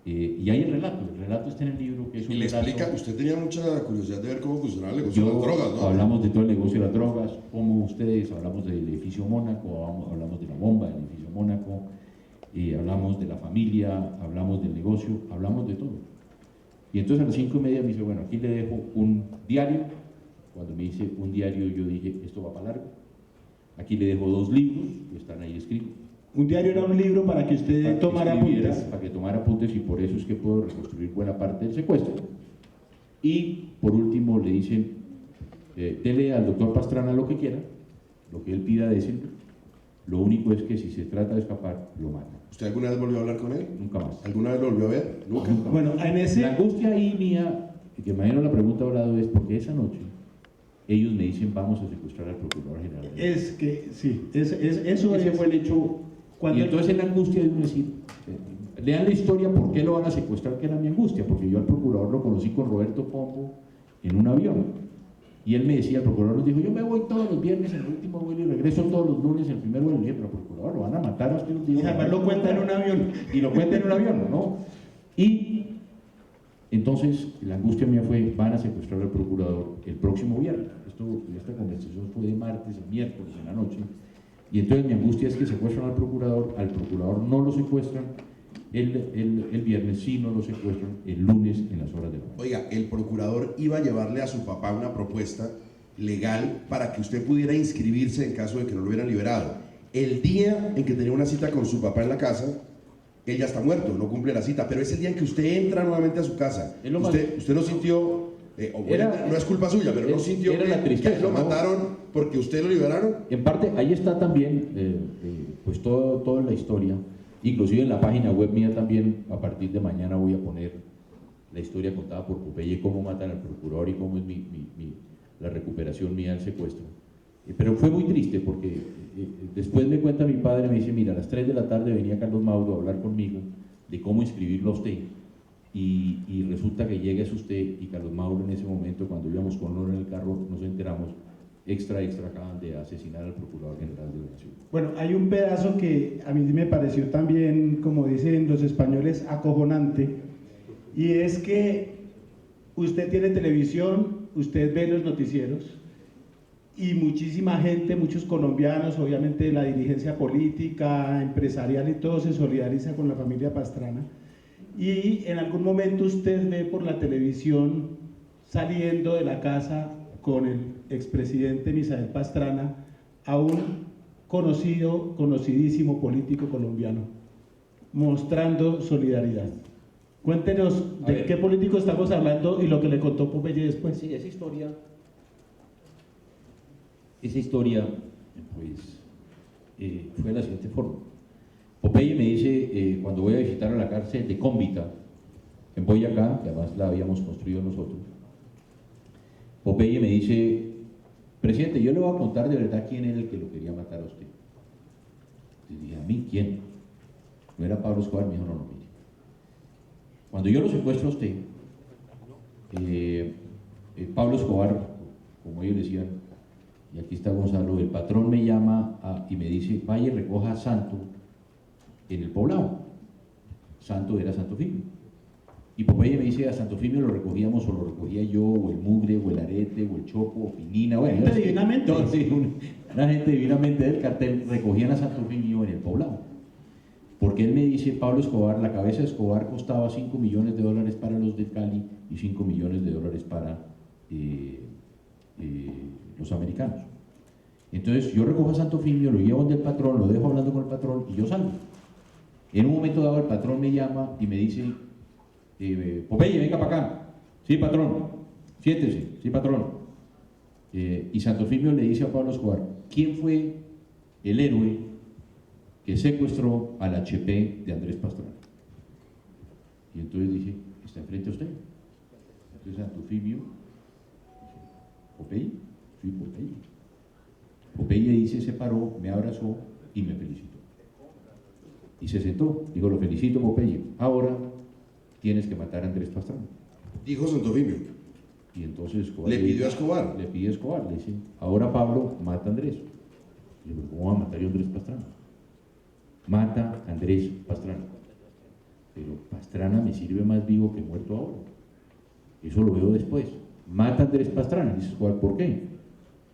y hay el relato está en el libro, que es un y le relato. explica, usted tenía mucha curiosidad de ver cómo funcionaba el negocio de las drogas, ¿no? Hablamos de todo el negocio de las drogas, como ustedes, hablamos del edificio Mónaco, hablamos de la bomba del edificio Mónaco, hablamos de la familia, hablamos del negocio, hablamos de todo. Y entonces a las 5:30 me dice: bueno, aquí le dejo un diario. Cuando me dice un diario, yo dije: esto va para largo. Aquí le dejo 2 libros que están ahí escritos. Un diario era un libro para que usted Para que tomara escribiera, apuntes. para que tomara apuntes, y por eso es que puedo reconstruir buena parte del secuestro. Y por último le dicen: dele al doctor Pastrana lo que quiera, lo que él pida, decirle. Lo único es que si se trata de escapar, lo mata. ¿Usted alguna vez volvió a hablar con él? Nunca más. ¿Alguna vez lo volvió a ver? Nunca. Nunca más. Bueno, en ese... La angustia ahí mía, que imagino la pregunta hablado, es porque esa noche ellos me dicen: vamos a secuestrar al procurador general. Es que, sí, eso Ese fue el hecho. Cuando y entonces la angustia de uno decir, lean la historia, ¿por qué lo van a secuestrar? Que era mi angustia, porque yo al procurador lo conocí con Roberto Pombo en un avión. Y él me decía, el procurador nos dijo: yo me voy todos los viernes en el último vuelo y regreso todos los lunes en el primer vuelo. Y dije: pero procurador, lo van a matar a usted un día. Y además lo cuenta en un avión. Y lo cuenta en un avión, ¿no? Y entonces la angustia mía fue: van a secuestrar al procurador el próximo viernes. Esta conversación fue de martes a miércoles en la noche. Y entonces mi angustia es que secuestran al procurador no lo secuestran el viernes, sí no lo secuestran el lunes en las horas de la mañana. Oiga, el procurador iba a llevarle a su papá una propuesta legal para que usted pudiera inscribirse en caso de que no lo hubieran liberado. El día en que tenía una cita con su papá en la casa, él ya está muerto, no cumple la cita, pero es el día en que usted entra nuevamente a su casa. Usted no sintió, no es culpa suya, pero no sintió que lo mataron porque usted lo liberaron. En parte, ahí está también, pues toda la historia. Inclusive en la página web mía también, a partir de mañana voy a poner la historia contada por Popeye, cómo matan al procurador y cómo es la recuperación mía del secuestro. Pero fue muy triste porque después me cuenta mi padre, me dice: mira, a las 3 de la tarde venía Carlos Mauro a hablar conmigo de cómo inscribirlo a usted, y resulta que llega a usted y Carlos Mauro en ese momento, cuando íbamos con Loro en el carro, nos enteramos: extra, acaban de asesinar al Procurador General de la Nación. Bueno, hay un pedazo que a mí me pareció también, como dicen los españoles, acojonante, y es que usted tiene televisión, usted ve los noticieros, y muchísima gente, muchos colombianos, obviamente la dirigencia política, empresarial y todo, se solidariza con la familia Pastrana, y en algún momento usted ve por la televisión saliendo de la casa con el expresidente Misael Pastrana a un conocidísimo político colombiano, mostrando solidaridad. Cuéntenos de qué político estamos hablando y lo que le contó Popeye después. Sí, esa historia, pues, fue de la siguiente forma. Popeye me dice, cuando voy a visitar a la cárcel de Cómbita, en Boyacá, que además la habíamos construido nosotros, Popeye me dice: presidente, yo le voy a contar de verdad quién era el que lo quería matar a usted. Y dije: ¿a mí quién? ¿No era Pablo Escobar? Me dijo: no, mire. Cuando yo lo secuestro a usted, Pablo Escobar, como ellos decían, y aquí está Gonzalo, el patrón me llama y me dice: vaya y recoja a Santo en el poblado. Santo era Santo Fimio. Y Popeye me dice: a Santo Fimio lo recogíamos, o lo recogía yo, o el Mugre, o el Arete, o el Choco, o Pinina, bueno, gente divinamente. Sí, una gente divinamente del cartel recogían a Santo Fimio en el poblado. Porque él me dice: Pablo Escobar, la cabeza de Escobar costaba $5 millones para los de Cali y $5 millones para los americanos. Entonces yo recojo a Santofimio, lo llevo donde el patrón, lo dejo hablando con el patrón y yo salgo. En un momento dado el patrón me llama y me dice, Popeye, venga para acá. Sí, patrón, siéntese, sí, patrón. Y Santofimio le dice a Pablo Escobar, ¿quién fue el héroe que secuestró al HP de Andrés Pastrana? Y entonces dije, ¿está enfrente a usted? Entonces Santofimio, ¿Popeye? Sí, Popeye. Popeye dice, se paró, me abrazó y me felicitó. Y se sentó, dijo, lo felicito, Popeye, ahora tienes que matar a Andrés Pastrana. Dijo Santofimio. Y entonces Escobar ¿Le pidió a dice, Escobar? Le pidió a Escobar, le dice, ahora Pablo mata a Andrés. Y yo, ¿cómo va a matar yo a Andrés Pastrana? Mata a Andrés Pastrana. Pero Pastrana me sirve más vivo que muerto ahora. Eso lo veo después. Mata a Andrés Pastrana. Dice Escobar, ¿por qué?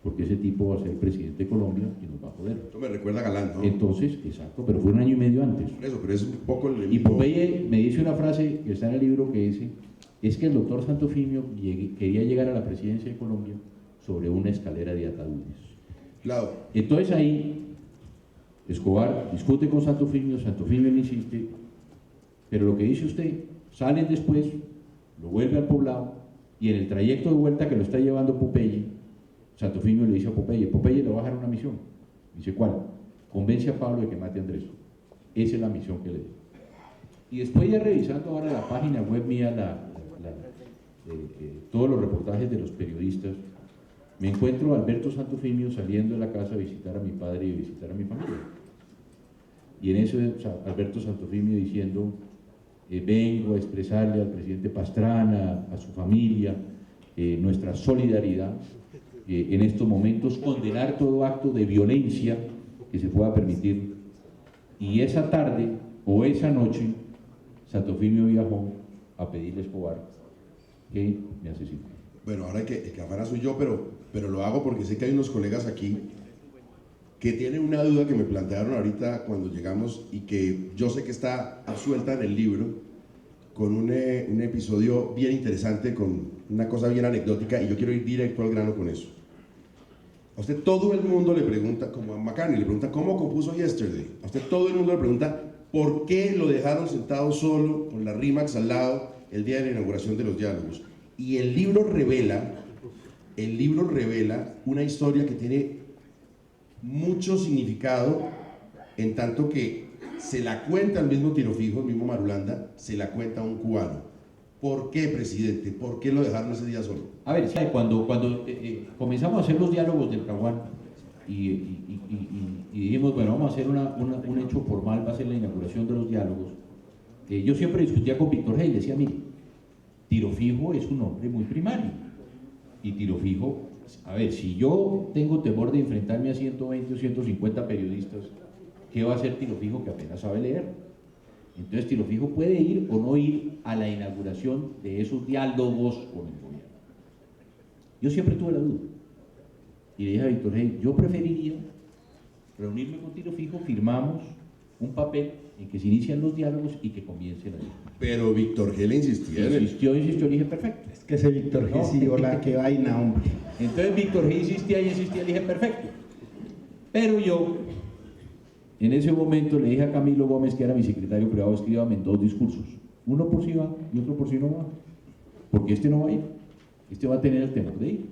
Porque ese tipo va a ser presidente de Colombia y nos va a joder. Esto me recuerda a Galán, ¿no? Entonces, exacto, pero fue un año y medio antes. Por eso, pero es un poco el Y Popeye me dice una frase que está en el libro que dice, es que el doctor Santofimio quería llegar a la presidencia de Colombia sobre una escalera de ataúdes. Claro. Entonces ahí Escobar discute con Santofimio, Santofimio le insiste, pero lo que dice usted, salen después, lo vuelve al poblado y en el trayecto de vuelta que lo está llevando Popeye, Santofimio le dice a Popeye, Popeye le va a dejar una misión. Dice, ¿cuál? Convence a Pablo de que mate a Andrés. Esa es la misión que le dio. Y después ya revisando ahora la página web mía, todos los reportajes de los periodistas, me encuentro a Alberto Santofimio saliendo de la casa a visitar a mi padre y a visitar a mi familia. Y en eso Alberto Santofimio diciendo, vengo a expresarle al presidente Pastrana, a su familia, nuestra solidaridad en estos momentos, condenar todo acto de violencia que se pueda permitir. Y esa tarde o esa noche, Santofimio viajó a pedirle a Escobar que me asesine. Bueno, ahora el que afana soy yo, pero lo hago porque sé que hay unos colegas aquí que tienen una duda que me plantearon ahorita cuando llegamos y que yo sé que está absuelta en el libro con un episodio bien interesante, con una cosa bien anecdótica, y yo quiero ir directo al grano con eso. A usted todo el mundo le pregunta, como a McCartney, le pregunta ¿cómo compuso Yesterday? A usted todo el mundo le pregunta ¿por qué lo dejaron sentado solo con la Rimax al lado el día de la inauguración de los diálogos? Y el libro revela una historia que tiene mucho significado, en tanto que se la cuenta el mismo Tirofijo, el mismo Marulanda, se la cuenta a un cubano. ¿Por qué, presidente? ¿Por qué lo dejaron ese día solo? A ver, cuando comenzamos a hacer los diálogos del Caguán y dijimos, bueno, vamos a hacer un hecho formal, va a ser la inauguración de los diálogos, yo siempre discutía con Víctor Hey, decía, mire, Tirofijo es un hombre muy primario. Y Tirofijo, a ver, si yo tengo temor de enfrentarme a 120 o 150 periodistas, ¿qué va a hacer Tirofijo que apenas sabe leer? Entonces Tirofijo puede ir o no ir a la inauguración de esos diálogos con el gobierno. Yo siempre tuve la duda. Y le dije a Víctor Hey, yo preferiría reunirme con Tirofijo, firmamos un papel en que se inician los diálogos y que comience la discusión. Pero Víctor G. le insistía. Insistió, le dije, perfecto. Es que ese Víctor G. sí, hola, qué vaina, hombre. Entonces Víctor G. insistía, le dije, perfecto. Pero yo, en ese momento, le dije a Camilo Gómez, que era mi secretario privado, escríbame en 2 discursos. Uno por si va y otro por si no va. Porque este no va a ir. Este va a tener el temor de ir.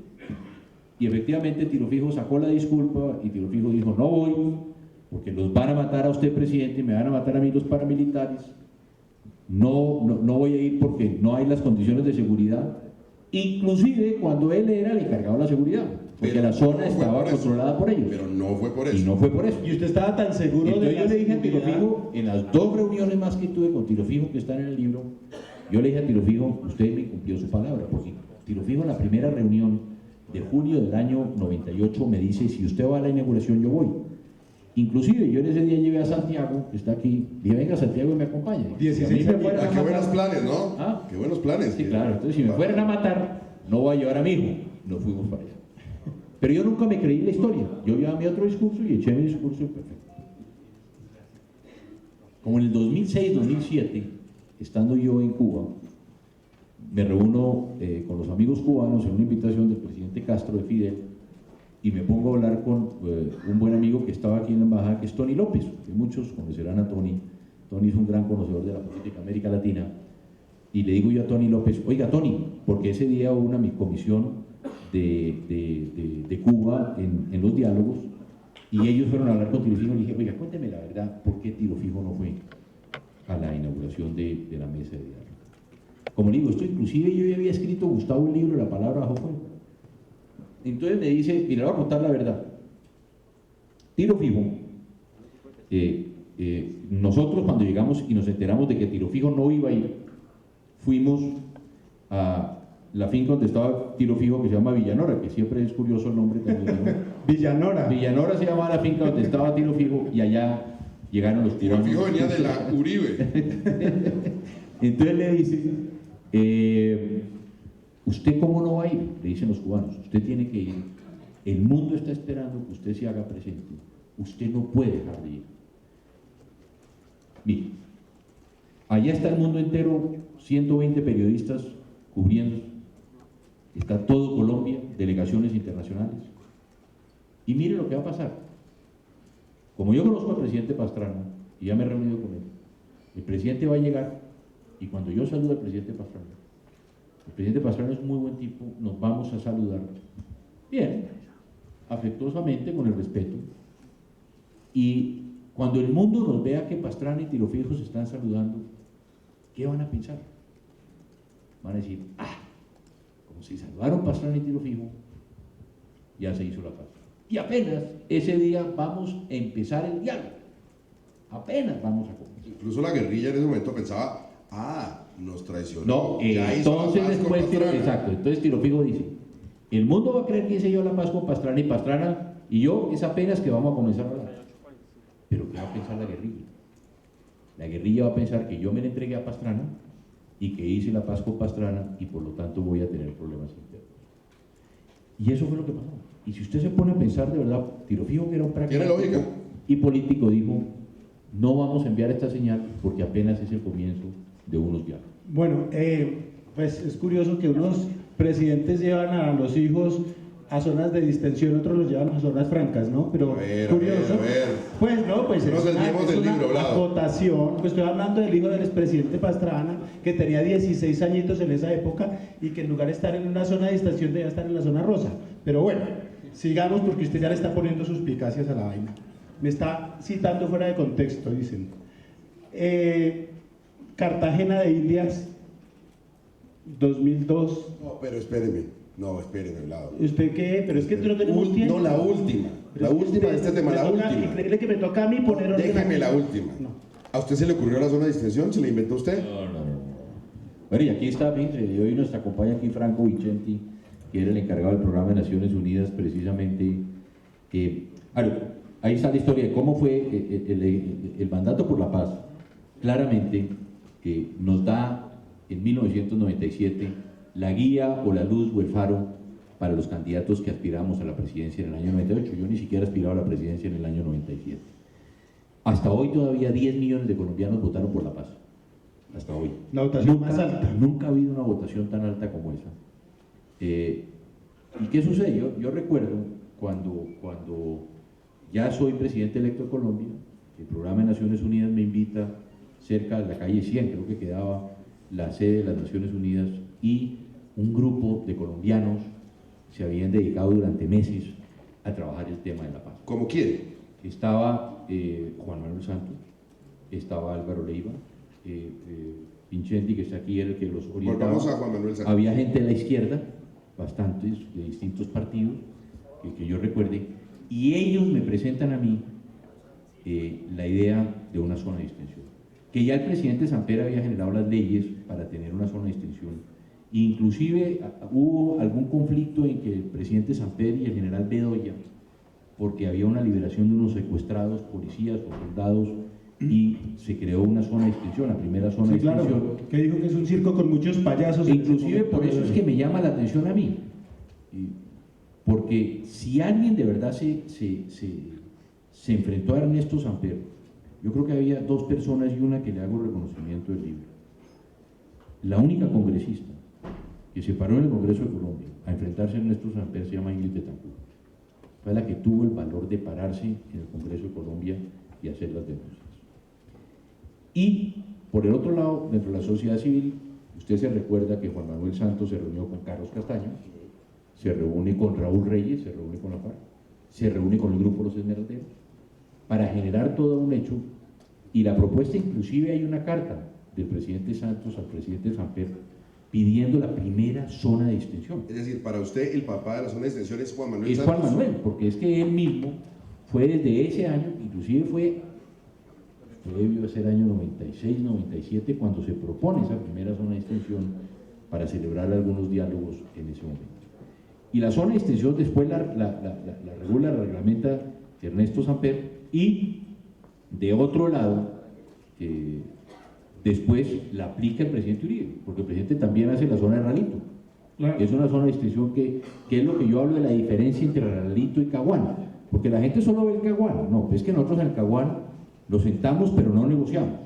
Y efectivamente Tirofijo sacó la disculpa y Tirofijo dijo, no voy, porque los van a matar a usted, presidente, y me van a matar a mí los paramilitares. No voy a ir porque no hay las condiciones de seguridad. Inclusive cuando él era el encargado de la seguridad, porque Pero la zona no estaba controlada por ellos. Pero no fue por eso. Y no fue por eso. Y usted estaba tan seguro Entonces de yo le dije a seguridad. Tirofijo, en las 2 reuniones más que tuve con Tirofijo que están en el libro, yo le dije a Tirofijo, usted me cumplió su palabra, porque Tirofijo en la primera reunión de junio del año 98 me dice, si usted va a la inauguración yo voy. Inclusive yo en ese día llevé a Santiago, que está aquí, dije, venga Santiago y me acompaña. 16 Si a mí me fueran a Qué buenos matar- planes, ¿no? ¿Ah? Qué buenos planes. Sí, claro, entonces si me fueran a matar, no voy a llevar a mi hijo. Nos fuimos para allá. Pero yo nunca me creí la historia. Yo llevaba mi otro discurso y eché mi discurso perfecto. Como en el 2006, 2007, estando yo en Cuba, me reúno con los amigos cubanos en una invitación del presidente Castro de Fidel y me pongo a hablar con estaba aquí en la embajada, que es Tony López, que muchos conocerán a Tony. Tony es un gran conocedor de la política de América Latina. Y le digo yo a Tony López, oiga Tony, porque ese día hubo una comisión de Cuba en los diálogos, y ellos fueron a hablar con Tiro Fijo, y le dije, oiga, cuénteme la verdad, ¿por qué Tiro Fijo no fue a la inauguración de la mesa de diálogo? Como le digo, esto inclusive yo ya había escrito, Gustavo, un libro, La palabra bajo fuego. Entonces me dice, mira, le voy a contar la verdad. Tiro Fijo, nosotros cuando llegamos y nos enteramos de que Tiro Fijo no iba a ir, fuimos a la finca donde estaba Tiro Fijo, que se llama Villanora, que siempre es curioso el nombre también, ¿no? Villanora. Villanora se llamaba la finca donde estaba Tiro Fijo, y allá llegaron los Tiro tiranos. Fijo venía de la Uribe. Entonces le dice, ¿usted cómo no va a ir? Le dicen los cubanos, usted tiene que ir. El mundo está esperando que usted se haga presente. Usted no puede dejar de ir. Mire, allá está el mundo entero, 120 periodistas cubriendo. Está todo Colombia, delegaciones internacionales. Y mire lo que va a pasar. Como yo conozco al presidente Pastrana, y ya me he reunido con él, el presidente va a llegar, y cuando yo saludo al presidente Pastrana, el presidente Pastrana es muy buen tipo, nos vamos a saludar bien, afectuosamente, con el respeto, y cuando el mundo nos vea que Pastrana y Tiro Fijo se están saludando, ¿qué van a pensar? Van a decir, como se saludaron Pastrana y Tiro Fijo, ya se hizo la paz. Y apenas ese día vamos a empezar el diálogo. Apenas vamos a comenzar. Incluso la guerrilla en ese momento pensaba, nos traicionó. No, entonces después, exacto, entonces Tiro Fijo dice, el mundo va a creer que hice yo la paz con Pastrana, y yo es apenas que vamos a comenzar a hablar. Pero ¿qué va a pensar la guerrilla? La guerrilla va a pensar que yo me le entregué a Pastrana y que hice la paz con Pastrana, y por lo tanto voy a tener problemas internos. Y eso fue lo que pasó. Y si usted se pone a pensar de verdad, Tiro Fijo, que era un pragmático y político, dijo, no vamos a enviar esta señal porque apenas es el comienzo de unos diálogos. Bueno, pues es curioso que unos presidentes llevan a los hijos a zonas de distensión, otros los llevan a zonas francas, ¿no? Pero curioso. Pues no, pues no es una acotación. Pues estoy hablando del hijo del expresidente Pastrana, que tenía 16 añitos en esa época, y que en lugar de estar en una zona de distensión debía estar en la zona rosa. Pero bueno, sigamos, porque usted ya le está poniendo suspicacias a la vaina. Me está citando fuera de contexto, dicen. Cartagena de Indias, 2002. No, pero espéreme. No, espéreme, al lado. ¿Usted qué? Pero es que no tenemos tiempo. No, la última. La última de este tema, la última. Y creerle que me toca a mí poner orden. Déjeme la última. No. ¿A usted se le ocurrió la zona de distensión? ¿Se la inventó usted? No. Bueno, y aquí está, y hoy nos acompaña aquí Franco Vicenti, que era el encargado del programa de Naciones Unidas, precisamente. Ahí está la historia de cómo fue el mandato por la paz. Claramente nos da en 1997 la guía o la luz o el faro para los candidatos que aspiramos a la presidencia en el año 98. Yo ni siquiera aspiraba a la presidencia en el año 97. Hasta hoy todavía 10 millones de colombianos votaron por la paz. Hasta hoy. La votación más alta. Nunca ha habido una votación tan alta como esa. ¿Y qué sucede? Yo recuerdo cuando ya soy presidente electo de Colombia, el programa de Naciones Unidas me invita cerca de la calle 100, creo que quedaba la sede de las Naciones Unidas, y un grupo de colombianos se habían dedicado durante meses a trabajar el tema de la paz. ¿Cómo quiere? Estaba Juan Manuel Santos, estaba Álvaro Leiva, Pinchetti, que está aquí, era el que los orientaba. Volvamos a Juan Manuel Santos. Había gente de la izquierda, bastantes, de distintos partidos, que yo recuerde, y ellos me presentan a mí la idea de una zona de distensión. Que ya el presidente Samper había generado las leyes para tener una zona de distensión. Inclusive hubo algún conflicto en que el presidente Samper y el general Bedoya, porque había una liberación de unos secuestrados, policías o soldados, y se creó una zona de distensión, la primera zona de distensión. Claro, que dijo que es un circo con muchos payasos. Inclusive por eso es que me llama la atención a mí, porque si alguien de verdad se enfrentó a Ernesto Samper, yo creo que había dos personas y una que le hago reconocimiento del libro. La única congresista que se paró en el Congreso de Colombia a enfrentarse a Ernesto Samper se llama Ingrid Betancourt. Fue la que tuvo el valor de pararse en el Congreso de Colombia y hacer las denuncias. Y por el otro lado, dentro de la sociedad civil, usted se recuerda que Juan Manuel Santos se reunió con Carlos Castaño, se reúne con Raúl Reyes, se reúne con la FARC, se reúne con el grupo Los Esmeralderos, para generar todo un hecho, y la propuesta, inclusive hay una carta del presidente Santos al presidente Samper pidiendo la primera zona de extensión. Es decir, para usted el papá de la zona de extensión es Juan Manuel Es Santos. Juan Manuel, porque es que él mismo fue desde ese año, inclusive debió ser año 96, 97, cuando se propone esa primera zona de extensión para celebrar algunos diálogos en ese momento. Y la zona de extensión después la regula, la reglamenta Ernesto Samper, y de otro lado, después la aplica el presidente Uribe, porque el presidente también hace la zona de Ralito. Claro. Es una zona de extensión que es lo que yo hablo de la diferencia entre Ralito y Caguán, porque la gente solo ve el Caguán. No, es que nosotros en el Caguán nos sentamos pero no negociamos,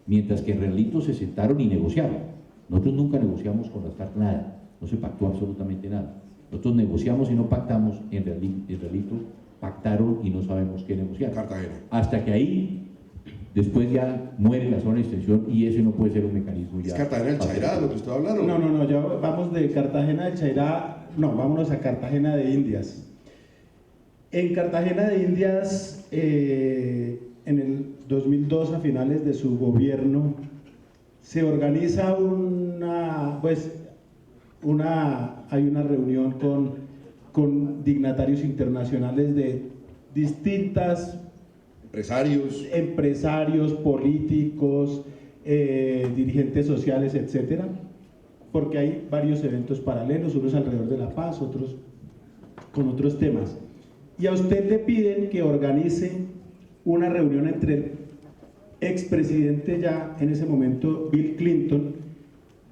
mientras que en Ralito se sentaron y negociaron. Nosotros nunca negociamos con las FARC nada, no se pactó absolutamente nada. Nosotros negociamos y no pactamos, en Ralito pactaron y no sabemos qué negociar. Cartagena. Hasta que ahí, después ya muere la zona de extensión y ese no puede ser un mecanismo ya. ¿Es Cartagena del Chairá lo que usted hablando? No, ya vamos de Cartagena del Chairá, no, vámonos a Cartagena de Indias. En Cartagena de Indias, en el 2002, a finales de su gobierno, se organiza hay una reunión con dignatarios internacionales de distintas empresarios, políticos, dirigentes sociales, etcétera, porque hay varios eventos paralelos, unos alrededor de la paz, otros con otros temas. Y a usted le piden que organice una reunión entre el expresidente ya en ese momento, Bill Clinton,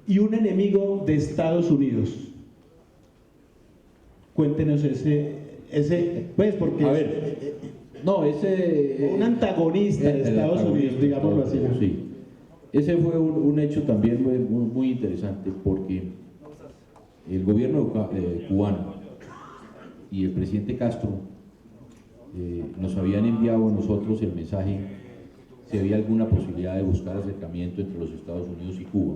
y un enemigo de Estados Unidos. Cuéntenos ese pues porque... A ver, no, un antagonista de Estados Unidos, digámoslo así. Sí, ese fue un hecho también muy interesante, porque el gobierno cubano y el presidente Castro nos habían enviado a nosotros el mensaje si había alguna posibilidad de buscar acercamiento entre los Estados Unidos y Cuba,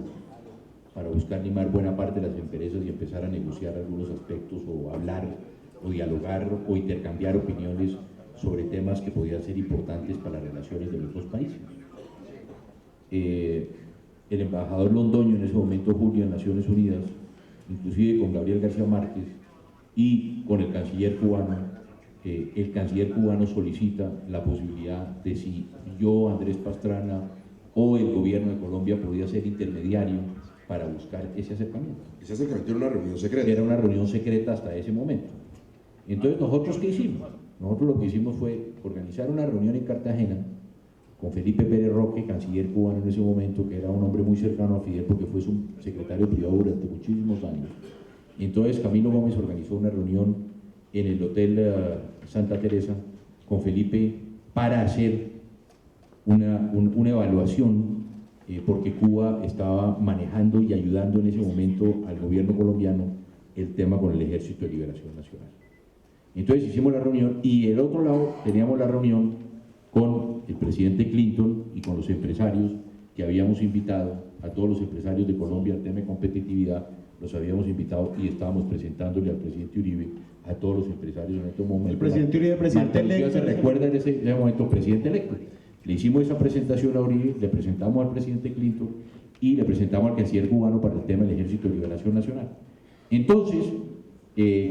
para buscar limar buena parte de las empresas y empezar a negociar algunos aspectos, o hablar, o dialogar, o intercambiar opiniones sobre temas que podían ser importantes para las relaciones de los dos países. El embajador Londoño, en ese momento Julio, en Naciones Unidas, inclusive con Gabriel García Márquez y con el canciller cubano solicita la posibilidad de si yo, Andrés Pastrana, o el gobierno de Colombia podía ser intermediario para buscar ese acercamiento. Ese acercamiento era una reunión secreta. Era una reunión secreta hasta ese momento. Entonces, ¿nosotros qué hicimos? Nosotros lo que hicimos fue organizar una reunión en Cartagena con Felipe Pérez Roque, canciller cubano en ese momento, que era un hombre muy cercano a Fidel porque fue su secretario privado durante muchísimos años. Y entonces Camilo Gómez organizó una reunión en el Hotel Santa Teresa con Felipe para hacer una evaluación, porque Cuba estaba manejando y ayudando en ese momento al gobierno colombiano el tema con el Ejército de Liberación Nacional. Entonces hicimos la reunión, y del otro lado teníamos la reunión con el presidente Clinton y con los empresarios que habíamos invitado, a todos los empresarios de Colombia, al tema de competitividad, los habíamos invitado y estábamos presentándole al presidente Uribe, a todos los empresarios en este momento. El presidente Uribe, presidente electo. Se recuerda en ese momento, presidente electo. Le hicimos esa presentación a Uribe, le presentamos al presidente Clinton y le presentamos al canciller cubano para el tema del Ejército de Liberación Nacional. Entonces,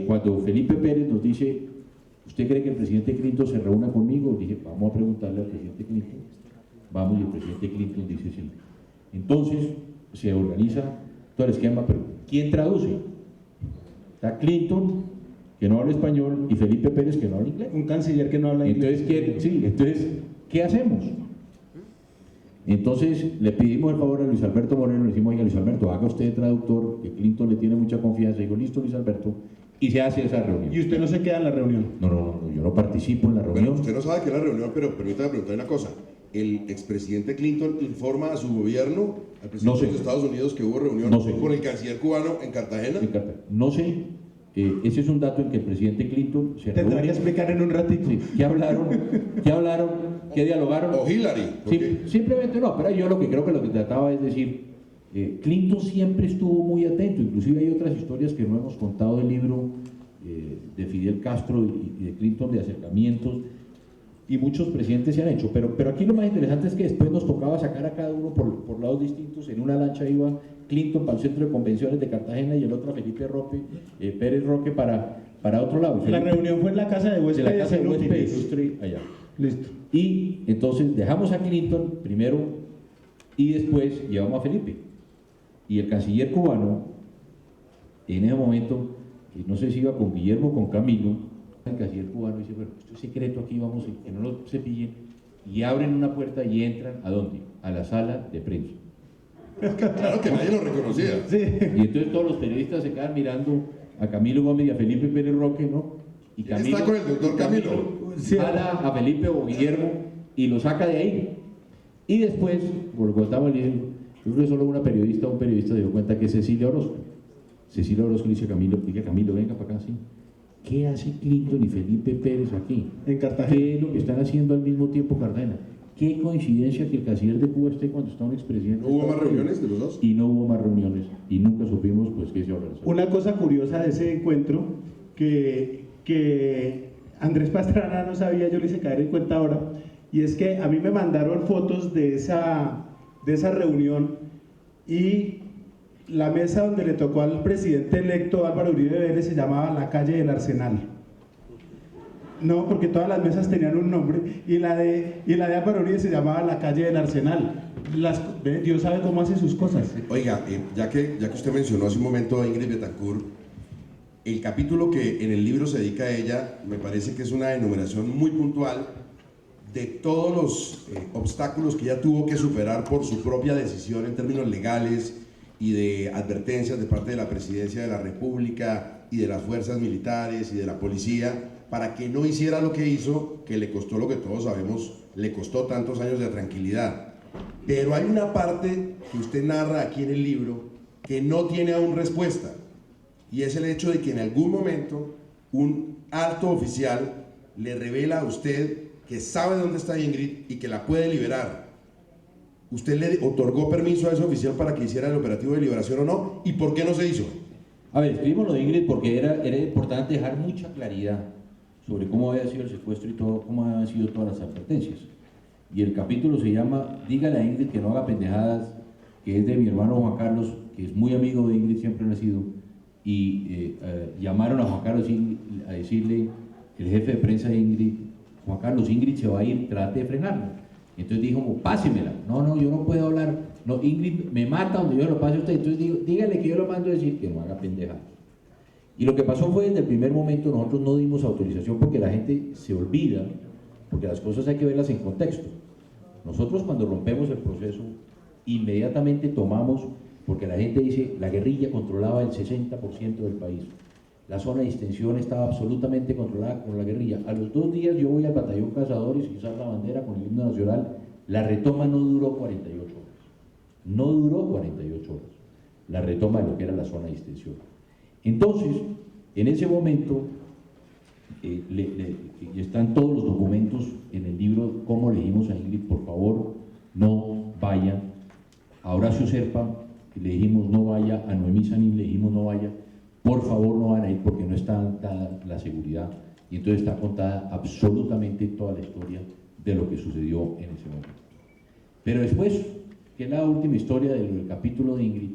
cuando Felipe Pérez nos dice, ¿usted cree que el presidente Clinton se reúna conmigo? Dije, vamos a preguntarle al presidente Clinton. Vamos, y el presidente Clinton dice sí. Entonces, se organiza todo el esquema, pero ¿quién traduce? Está Clinton, que no habla español, y Felipe Pérez, que no habla inglés. Un canciller que no habla inglés. Entonces, ¿qué hacemos? Entonces le pedimos el favor a Luis Alberto Moreno, le decimos, oiga, Luis Alberto, haga usted de traductor, que Clinton le tiene mucha confianza. Y digo, listo, Luis Alberto, y se hace esa reunión. ¿Y usted no se queda en la reunión? No, yo no participo en la reunión. Bueno, usted no sabe qué es la reunión, pero permítame preguntar una cosa. ¿El expresidente Clinton informa a su gobierno, al presidente de los Estados Unidos, que hubo reunión con el canciller cubano en Cartagena? No sé, ese es un dato en que el presidente Clinton se Tendrá reúne. que explicar en un ratito. Sí, ¿qué hablaron? ¿Qué hablaron? ¿Qué dialogaron? O Hillary. Sí, simplemente no, pero yo lo que creo que lo que trataba es decir, Clinton siempre estuvo muy atento, inclusive hay otras historias que no hemos contado del libro de Fidel Castro y de Clinton, de acercamientos, y muchos presidentes se han hecho, pero aquí lo más interesante es que después nos tocaba sacar a cada uno por lados distintos. En una lancha iba Clinton para el centro de convenciones de Cartagena y el otro a Felipe Pérez Roque para otro lado. La reunión fue en la casa de De huéspedes. la casa de inútiles. huéspedes ilustre allá. Listo. Y entonces dejamos a Clinton primero y después llevamos a Felipe. Y el canciller cubano, en ese momento, no sé si iba con Guillermo o con Camilo, el canciller cubano dice, bueno, esto es secreto, aquí vamos, que no lo cepillen, y abren una puerta y entran, ¿a dónde? A la sala de prensa. Claro que nadie lo reconocía. Sí. Y entonces todos los periodistas se quedan mirando a Camilo Gómez y a Felipe Pérez Roque, ¿no? Y Camilo, Está con el doctor Camilo. jala a Felipe o Guillermo y lo saca de ahí. Y después, por lo que estaba diciendo, yo creo que solo un periodista se dio cuenta que es Cecilia Orozco. Cecilia Orozco le dice a Camilo, venga para acá, sí. ¿Qué hace Clinton y Felipe Pérez aquí? En Cartagena. ¿Qué es lo que están haciendo al mismo tiempo Cartagena? Qué coincidencia que el canciller de Cuba esté cuando está un expresidente. ¿No hubo más reuniones de los dos? Y no hubo más reuniones y nunca supimos pues qué se habló. Una cosa curiosa de ese encuentro que Andrés Pastrana no sabía, yo le hice caer en cuenta ahora, y es que a mí me mandaron fotos de esa reunión y la mesa donde le tocó al presidente electo Álvaro Uribe Vélez se llamaba la calle del Arsenal. No, porque todas las mesas tenían un nombre y la de Álvaro Uribe se llamaba la calle del Arsenal. Dios sabe cómo hace sus cosas. Oiga, ya que usted mencionó hace un momento a Ingrid Betancourt, el capítulo que en el libro se dedica a ella me parece que es una enumeración muy puntual de todos los obstáculos que ella tuvo que superar por su propia decisión en términos legales y de advertencias de parte de la Presidencia de la República y de las fuerzas militares y de la policía para que no hiciera lo que hizo, que le costó lo que todos sabemos, le costó tantos años de tranquilidad. Pero hay una parte que usted narra aquí en el libro que no tiene aún respuesta, y es el hecho de que en algún momento un alto oficial le revela a usted que sabe dónde está Ingrid y que la puede liberar. ¿Usted le otorgó permiso a ese oficial para que hiciera el operativo de liberación o no? ¿Y por qué no se hizo? A ver, escribimos lo de Ingrid porque era importante dejar mucha claridad sobre cómo había sido el secuestro y todo, cómo habían sido todas las advertencias. Y el capítulo se llama Dígale a Ingrid que no haga pendejadas, que es de mi hermano Juan Carlos, que es muy amigo de Ingrid, siempre ha sido, y llamaron a Juan Carlos a decirle, el jefe de prensa de Ingrid, Juan Carlos, Ingrid se va a ir, trate de frenarla. Entonces dijo, pásemela. No, yo no puedo hablar. No, Ingrid me mata donde yo lo pase a usted. Entonces dígale que yo lo mando a decir que no haga pendejadas. Y lo que pasó fue desde el primer momento nosotros no dimos autorización porque la gente se olvida, porque las cosas hay que verlas en contexto. Nosotros cuando rompemos el proceso, inmediatamente tomamos, porque la gente dice, la guerrilla controlaba el 60% del país. La zona de distensión estaba absolutamente controlada por la guerrilla. A los 2 días yo voy al batallón Cazadores y usar la bandera con el himno nacional. La retoma no duró 48 horas. No duró 48 horas. La retoma de lo que era la zona de distensión. Entonces, en ese momento, están todos los documentos en el libro, cómo le dijimos a Ingrid, por favor, no vaya. A Horacio Serpa le dijimos no vaya, a Noemí Sanín le dijimos no vaya. Por favor no van a ir porque no está dada la seguridad, y entonces está contada absolutamente toda la historia de lo que sucedió en ese momento. Pero después, que es la última historia del capítulo de Ingrid,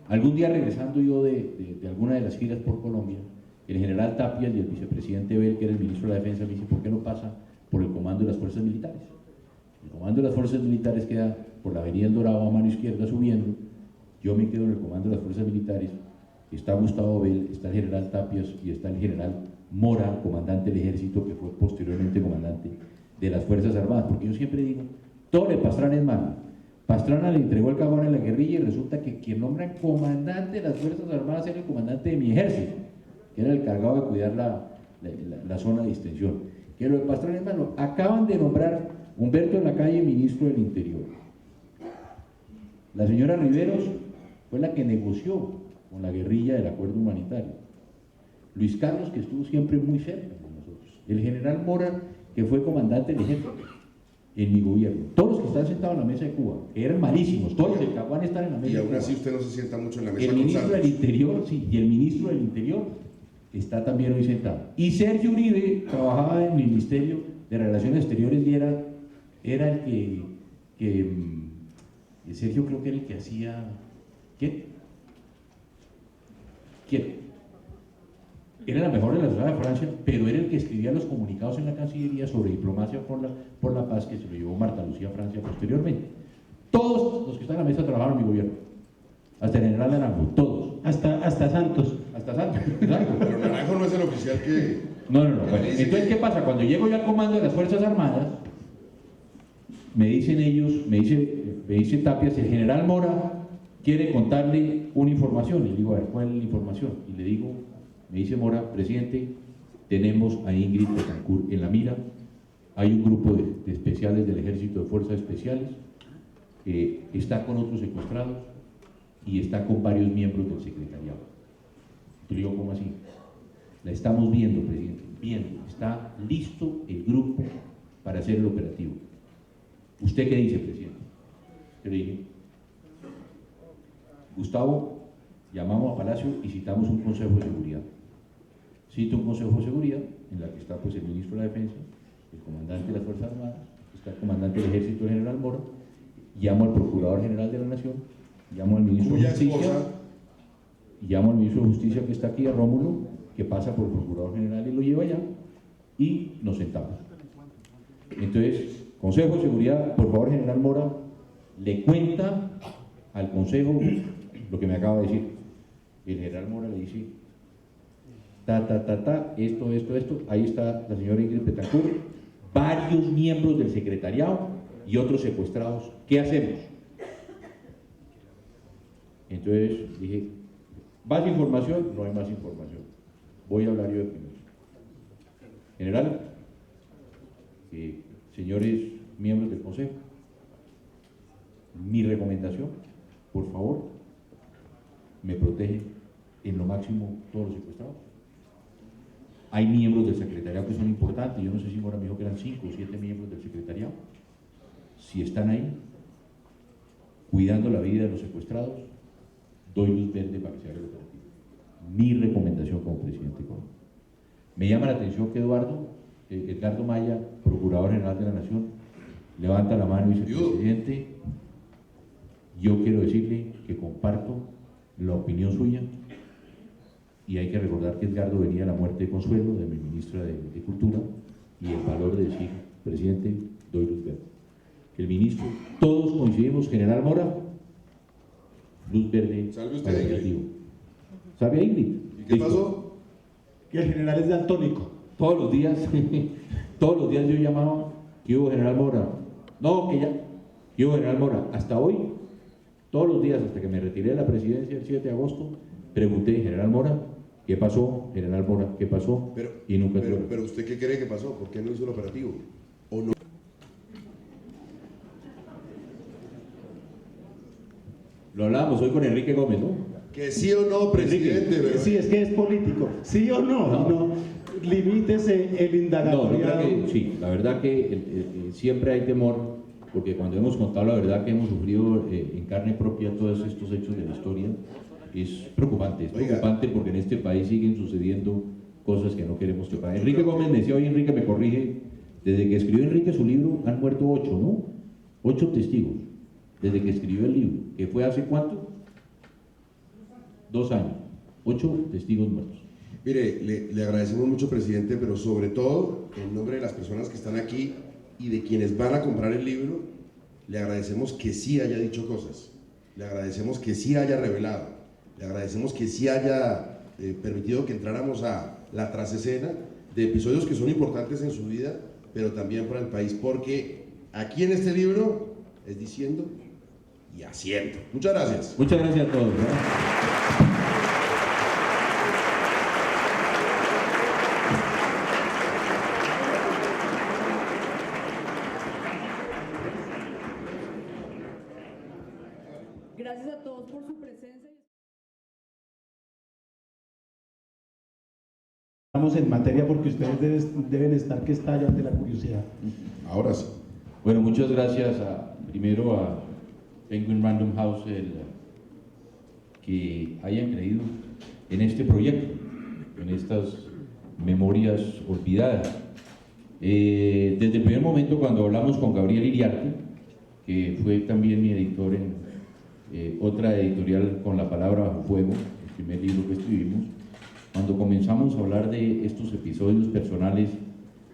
algún día regresando yo de alguna de las giras por Colombia, el general Tapia y el vicepresidente Bel, que era el ministro de la Defensa, me dice, ¿por qué no pasa por el comando de las fuerzas militares? El comando de las fuerzas militares queda por la avenida El Dorado a mano izquierda subiendo, yo me quedo en el comando de las fuerzas militares. Está Gustavo Bel, está el general Tapias y está el general Mora, comandante del ejército, que fue posteriormente comandante de las Fuerzas Armadas, porque yo siempre digo, todo le Pastrana es malo. Pastrana le entregó el cajón a la guerrilla y resulta que quien nombra comandante de las Fuerzas Armadas era el comandante de mi ejército, que era el encargado de cuidar la zona de distensión. Que lo de Pastrana es malo. Acaban de nombrar Humberto Lacalle ministro del Interior. La señora Riveros fue la que negoció con la guerrilla del acuerdo humanitario. Luis Carlos, que estuvo siempre muy cerca de nosotros, el general Mora, que fue comandante del ejército en mi gobierno, todos los que están sentados en la mesa de Cuba, que eran malísimos, todos los de Caguán están en la mesa Y de aún Cuba. así usted no se sienta mucho en la mesa El con ministro Santos. del Interior, sí, y el ministro del Interior está también hoy sentado. Y Sergio Uribe trabajaba en el Ministerio de Relaciones Exteriores y era el que Sergio creo que era el que hacía... ¿Quién? Era la mejor de la ciudad de Francia, pero era el que escribía los comunicados en la Cancillería sobre diplomacia por la paz, que se lo llevó Marta Lucía a Francia posteriormente. Todos los que están en la mesa trabajaron en mi gobierno, hasta el general Naranjo, todos. Hasta Santos. Hasta Santos, exacto. Pero Naranjo no es el oficial que... No. que Bueno, le dice entonces, que- ¿qué pasa? Cuando llego yo al comando de las Fuerzas Armadas, me dicen ellos, me dice Tapias, el general Mora quiere contarle una información. Y le digo, a ver, ¿cuál es la información? Y le digo, me dice Mora, presidente, tenemos a Ingrid Betancourt en la mira, hay un grupo de especiales del Ejército de Fuerzas Especiales, que está con otros secuestrados y está con varios miembros del secretariado. Yo le digo, ¿cómo así? La estamos viendo, presidente, viendo, está listo el grupo para hacer el operativo. ¿Usted qué dice, presidente? Yo le dije, Gustavo, llamamos a Palacio y citamos un Consejo de Seguridad. Cito un Consejo de Seguridad en la que está pues el ministro de la Defensa, el comandante de las Fuerzas Armadas, está el comandante del Ejército, el general Mora, llamo al Procurador General de la Nación, llamo al ministro de Cuya Justicia, esposa... y llamo al ministro de Justicia que está aquí, a Rómulo, que pasa por el Procurador General y lo lleva allá, y nos sentamos. Entonces, Consejo de Seguridad, por favor, general Mora, le cuenta al Consejo lo que me acaba de decir. El general Mora le dice, esto, ahí está la señora Ingrid Betancourt, varios miembros del secretariado y otros secuestrados. ¿Qué hacemos? Entonces dije, ¿más información? No hay más información. Voy a hablar yo de primero. General, señores miembros del Consejo, mi recomendación, por favor, me protege en lo máximo todos los secuestrados. Hay miembros del secretariado que son importantes, yo no sé si Mora me dijo que eran 5 o 7 miembros del secretariado. Si están ahí, cuidando la vida de los secuestrados, doy luz verde para que se haga el operativo. Mi recomendación como presidente Colombia. Me llama la atención que Edgardo Maya, Procurador General de la Nación, levanta la mano y dice, presidente, yo quiero decirle que comparto la opinión suya y hay que recordar que Edgardo venía de la muerte de Consuelo, de mi ministra de Cultura, y el valor de decir, presidente, doy luz verde. El ministro, todos coincidimos, general Mora, luz verde Salve usted, para el Ingrid. operativo. ¿Sabe a Ingrid? ¿Y qué Listo. pasó? Que el general es daltónico. Todos los días yo llamaba, ¿qué hubo, general Mora? No, ¿qué hubo, general Mora? Hasta hoy, todos los días, hasta que me retiré de la presidencia el 7 de agosto, pregunté, general Mora, ¿qué pasó, general Mora? ¿Qué pasó? Y nunca tuve. Pero ¿usted qué cree que pasó? ¿Por qué no hizo el operativo? ¿O no? Lo hablábamos hoy con Enrique Gómez, ¿no? Que sí o no, presidente. Enrique. pero- Sí, es que es político. ¿Sí o no? No. No. Limítese el No, yo indagatoriado. creo que sí, la verdad que siempre hay temor, porque cuando hemos contado la verdad que hemos sufrido en carne propia todos estos hechos de la historia, es preocupante Oiga. porque en este país siguen sucediendo cosas que no queremos que pasen. Enrique Gómez me decía, hoy Enrique me corrige, desde que escribió Enrique su libro han muerto 8, ¿no? 8 testigos, desde que escribió el libro, que fue hace ¿cuánto? 2 años, 8 testigos muertos. Mire, le agradecemos mucho, presidente, pero sobre todo, en nombre de las personas que están aquí y de quienes van a comprar el libro, le agradecemos que sí haya dicho cosas, le agradecemos que sí haya revelado, le agradecemos que sí haya permitido que entráramos a la trasescena de episodios que son importantes en su vida, pero también para el país, porque aquí en este libro es diciendo y haciendo. Muchas gracias. Muchas gracias a todos. ¿verdad? Gracias a todos por su presencia. en materia porque ustedes deben estar que estallan de la curiosidad. Ahora sí. Bueno, muchas gracias primero a Penguin Random House que hayan creído en este proyecto, en estas memorias olvidadas. Desde el primer momento, cuando hablamos con Gabriel Iriarte, que fue también mi editor en otra editorial, Con la Palabra Bajo Fuego, el primer libro que escribimos, cuando comenzamos a hablar de estos episodios personales,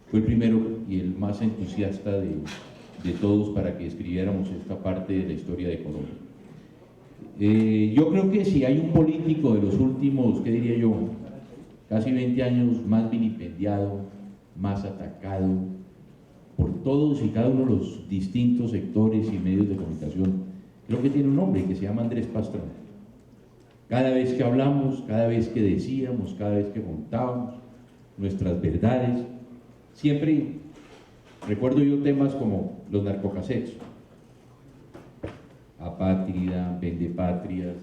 fue el primero y el más entusiasta de todos para que escribiéramos esta parte de la historia de Colombia. Yo creo que si hay un político de los últimos, ¿qué diría yo?, casi 20 años más vilipendiado, más atacado por todos y cada uno de los distintos sectores y medios de comunicación, creo que tiene un nombre que se llama Andrés Pastrana. Cada vez que hablamos, cada vez que decíamos, cada vez que contábamos nuestras verdades, siempre recuerdo yo temas como los narcocassettes, Apátrida, Vendepatrias,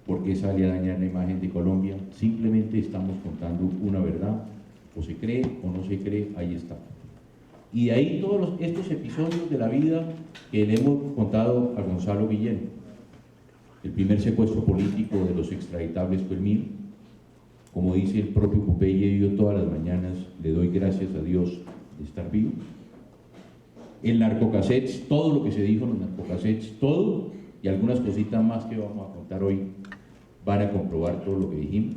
¿por qué sale a dañar la imagen de Colombia? Simplemente estamos contando una verdad, o se cree o no se cree, ahí está. Y de ahí todos estos episodios de la vida que le hemos contado a Gonzalo Guillén. El primer secuestro político de los extraditables fue el mío. Como dice el propio Popeye, yo todas las mañanas le doy gracias a Dios de estar vivo. El narcocassettes, todo lo que se dijo en los narcocassettes, todo, y algunas cositas más que vamos a contar hoy, van a comprobar todo lo que dijimos.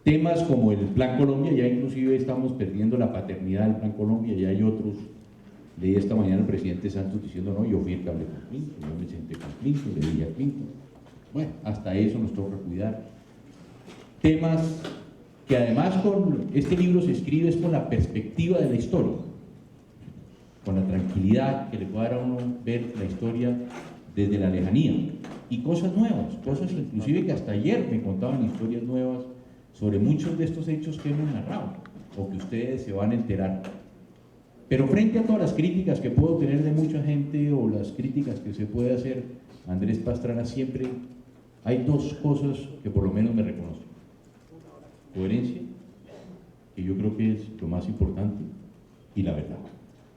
Temas como el Plan Colombia, ya inclusive estamos perdiendo la paternidad del Plan Colombia, ya hay otros. Leí esta mañana al presidente Santos diciendo, no, yo fui el que hablé con Clinton, yo me senté con Clinton, le dije a Clinton. Bueno, hasta eso nos toca cuidar. Temas que además con este libro se escribe es con la perspectiva de la historia, con la tranquilidad que le puede dar a uno ver la historia desde la lejanía. Y cosas nuevas, cosas inclusive que hasta ayer me contaban historias nuevas sobre muchos de estos hechos que hemos narrado, o que ustedes se van a enterar. Pero frente a todas las críticas que puedo tener de mucha gente, o las críticas que se puede hacer a Andrés Pastrana, siempre hay dos cosas que por lo menos me reconocen. Coherencia, que yo creo que es lo más importante, y la verdad,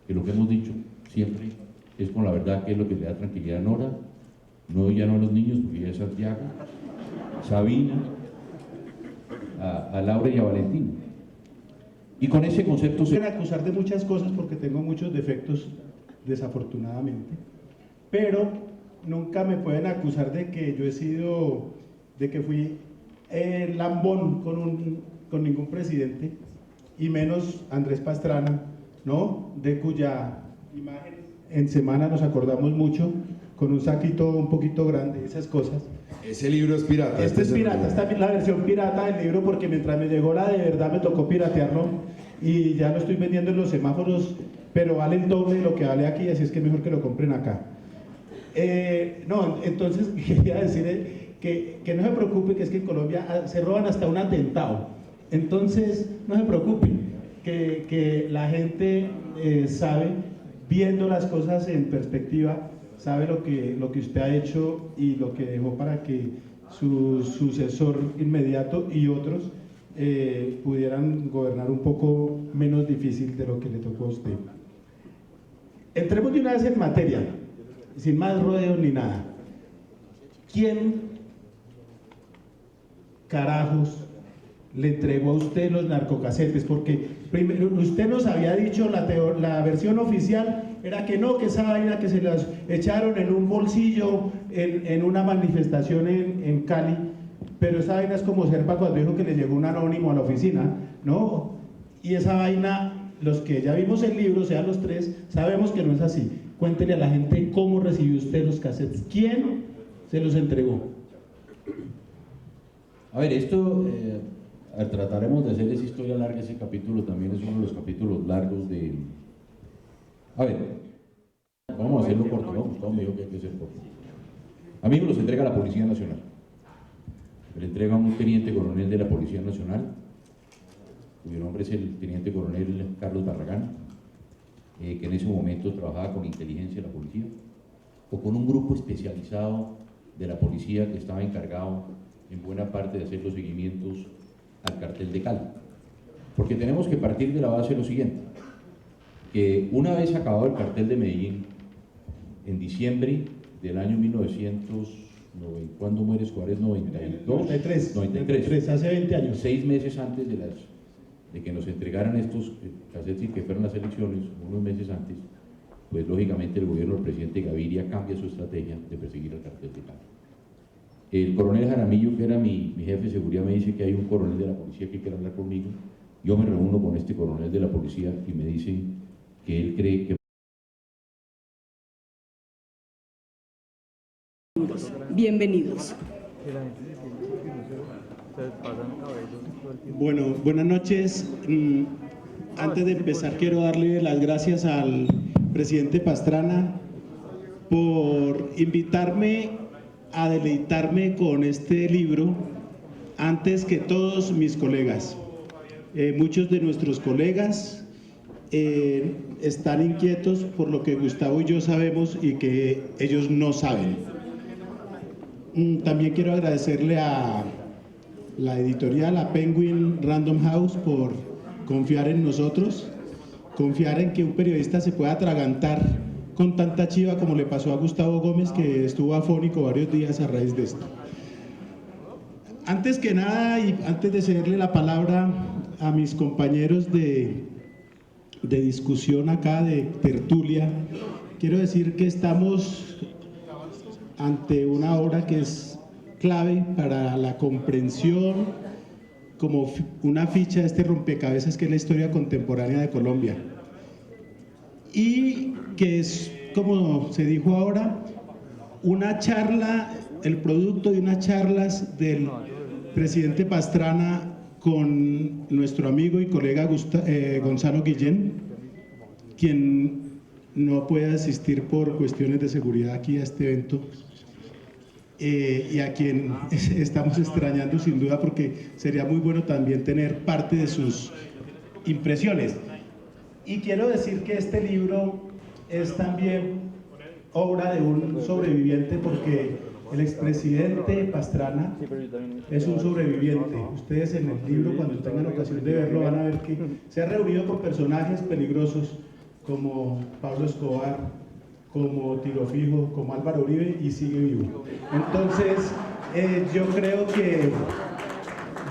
que lo que hemos dicho siempre es con la verdad, que es lo que le da tranquilidad a Nora, no ya no a los niños, porque ya es Santiago, Sabina, a Laura y a Valentina. Y con ese concepto se pueden acusar de muchas cosas porque tengo muchos defectos, desafortunadamente, pero nunca me pueden acusar de que yo he sido, de que fui lambón con ningún presidente, y menos Andrés Pastrana, ¿no? De cuya imagen en semana nos acordamos mucho, con un saquito un poquito grande, esas cosas. Ese libro es pirata. Este es pirata, esta es la versión pirata del libro, porque mientras me llegó la de verdad me tocó piratearlo, y ya lo estoy vendiendo en los semáforos, pero vale el doble de lo que vale aquí, así es que mejor que lo compren acá. No, entonces quería decir que no se preocupe, que es que en Colombia se roban hasta un atentado. Entonces, no se preocupen, que la gente sabe, viendo las cosas en perspectiva, sabe lo que usted ha hecho y lo que dejó para que su sucesor inmediato y otros pudieran gobernar un poco menos difícil de lo que le tocó a usted. Entremos de una vez en materia, sin más rodeos ni nada. ¿Quién carajos le entregó a usted los narcocasetes? Porque primero, usted nos había dicho, la versión oficial era que no, que esa vaina que se las echaron en un bolsillo en una manifestación en Cali, pero esa vaina es como Serpa cuando dijo que le llegó un anónimo a la oficina, ¿no? Y esa vaina, los que ya vimos el libro, sean los tres, sabemos que no es así. Cuéntele a la gente cómo recibió usted los cassettes, quién se los entregó. A ver, esto trataremos de hacer esa historia larga. Ese capítulo también es uno de los capítulos largos de... A ver, vamos a hacerlo corto, ¿no? Gustavo me dijo que hay que hacer corto. A mí me los entrega la Policía Nacional. Me lo entrega un teniente coronel de la Policía Nacional, cuyo nombre es el teniente coronel Carlos Barragán, que en ese momento trabajaba con inteligencia de la policía, o con un grupo especializado de la policía que estaba encargado en buena parte de hacer los seguimientos al cartel de Cali. porque tenemos que partir de la base de lo siguiente, que una vez acabado el cartel de Medellín, en diciembre del año 1990, ¿cuándo muere Suárez? 92, 93, hace 20 años. 6 meses antes de que nos entregaran estos cassettes y que fueron las elecciones, unos meses antes, pues lógicamente el gobierno del presidente Gaviria cambia su estrategia de perseguir al cartel de Cali. El coronel Jaramillo, que era mi jefe de seguridad, me dice que hay un coronel de la policía que quiere hablar conmigo. Yo me reúno con este coronel de la policía y me dice que él cree que... Bienvenidos. Bueno, buenas noches. Antes de empezar quiero darle las gracias al presidente Pastrana por invitarme a deleitarme con este libro antes que todos mis colegas. Muchos de nuestros colegas están inquietos por lo que Gustavo y yo sabemos y que ellos no saben. También quiero agradecerle a la editorial, a Penguin Random House, por confiar en nosotros, confiar en que un periodista se pueda atragantar con tanta chiva como le pasó a Gustavo Gómez, que estuvo afónico varios días a raíz de esto. Antes que nada, y antes de cederle la palabra a mis compañeros de discusión acá, de tertulia, quiero decir que estamos ante una obra que es clave para la comprensión como una ficha de este rompecabezas que es la historia contemporánea de Colombia. Y que es, como se dijo ahora, una charla, el producto de unas charlas del presidente Pastrana con nuestro amigo y colega Gonzalo Guillén, quien no puede asistir por cuestiones de seguridad aquí a este evento, y a quien estamos extrañando sin duda, porque sería muy bueno también tener parte de sus impresiones. Y quiero decir que este libro es también obra de un sobreviviente, porque el expresidente Pastrana es un sobreviviente. Ustedes en el libro, cuando tengan ocasión de verlo, van a ver que se ha reunido con personajes peligrosos como Pablo Escobar, como Tiro Fijo, como Álvaro Uribe, y sigue vivo. Entonces, yo creo que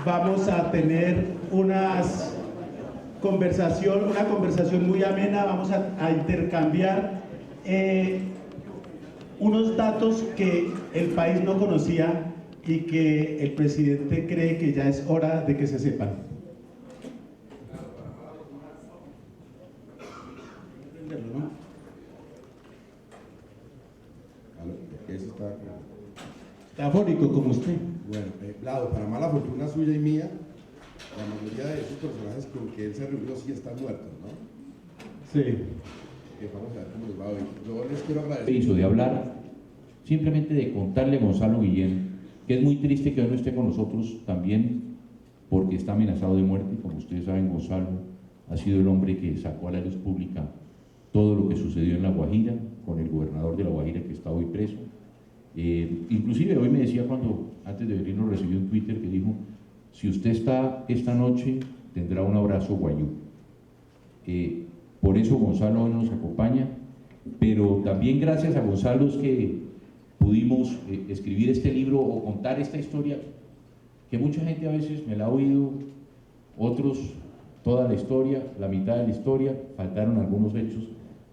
vamos a tener una conversación muy amena. Vamos a intercambiar unos datos que el país no conocía y que el presidente cree que ya es hora de que se sepan. Está afónico como usted. Bueno, Vlado, para mala fortuna suya y mía, la mayoría de esos personajes con que él se reunió sí están muertos, ¿no? Sí. Vamos a ver cómo les va hoy. Yo les quiero agradecer. Hizo de hablar, simplemente de contarle a Gonzalo Guillén, que es muy triste que hoy no esté con nosotros también, porque está amenazado de muerte. Como ustedes saben, Gonzalo ha sido el hombre que sacó a la luz pública todo lo que sucedió en La Guajira, con el gobernador de La Guajira que está hoy preso. Inclusive hoy me decía, cuando antes de venir nos recibió un Twitter que dijo: si usted está esta noche tendrá un abrazo guayú. Por eso Gonzalo hoy nos acompaña, pero también gracias a Gonzalo es que pudimos escribir este libro o contar esta historia, que mucha gente a veces me la ha oído, otros toda la historia, la mitad de la historia, faltaron algunos hechos,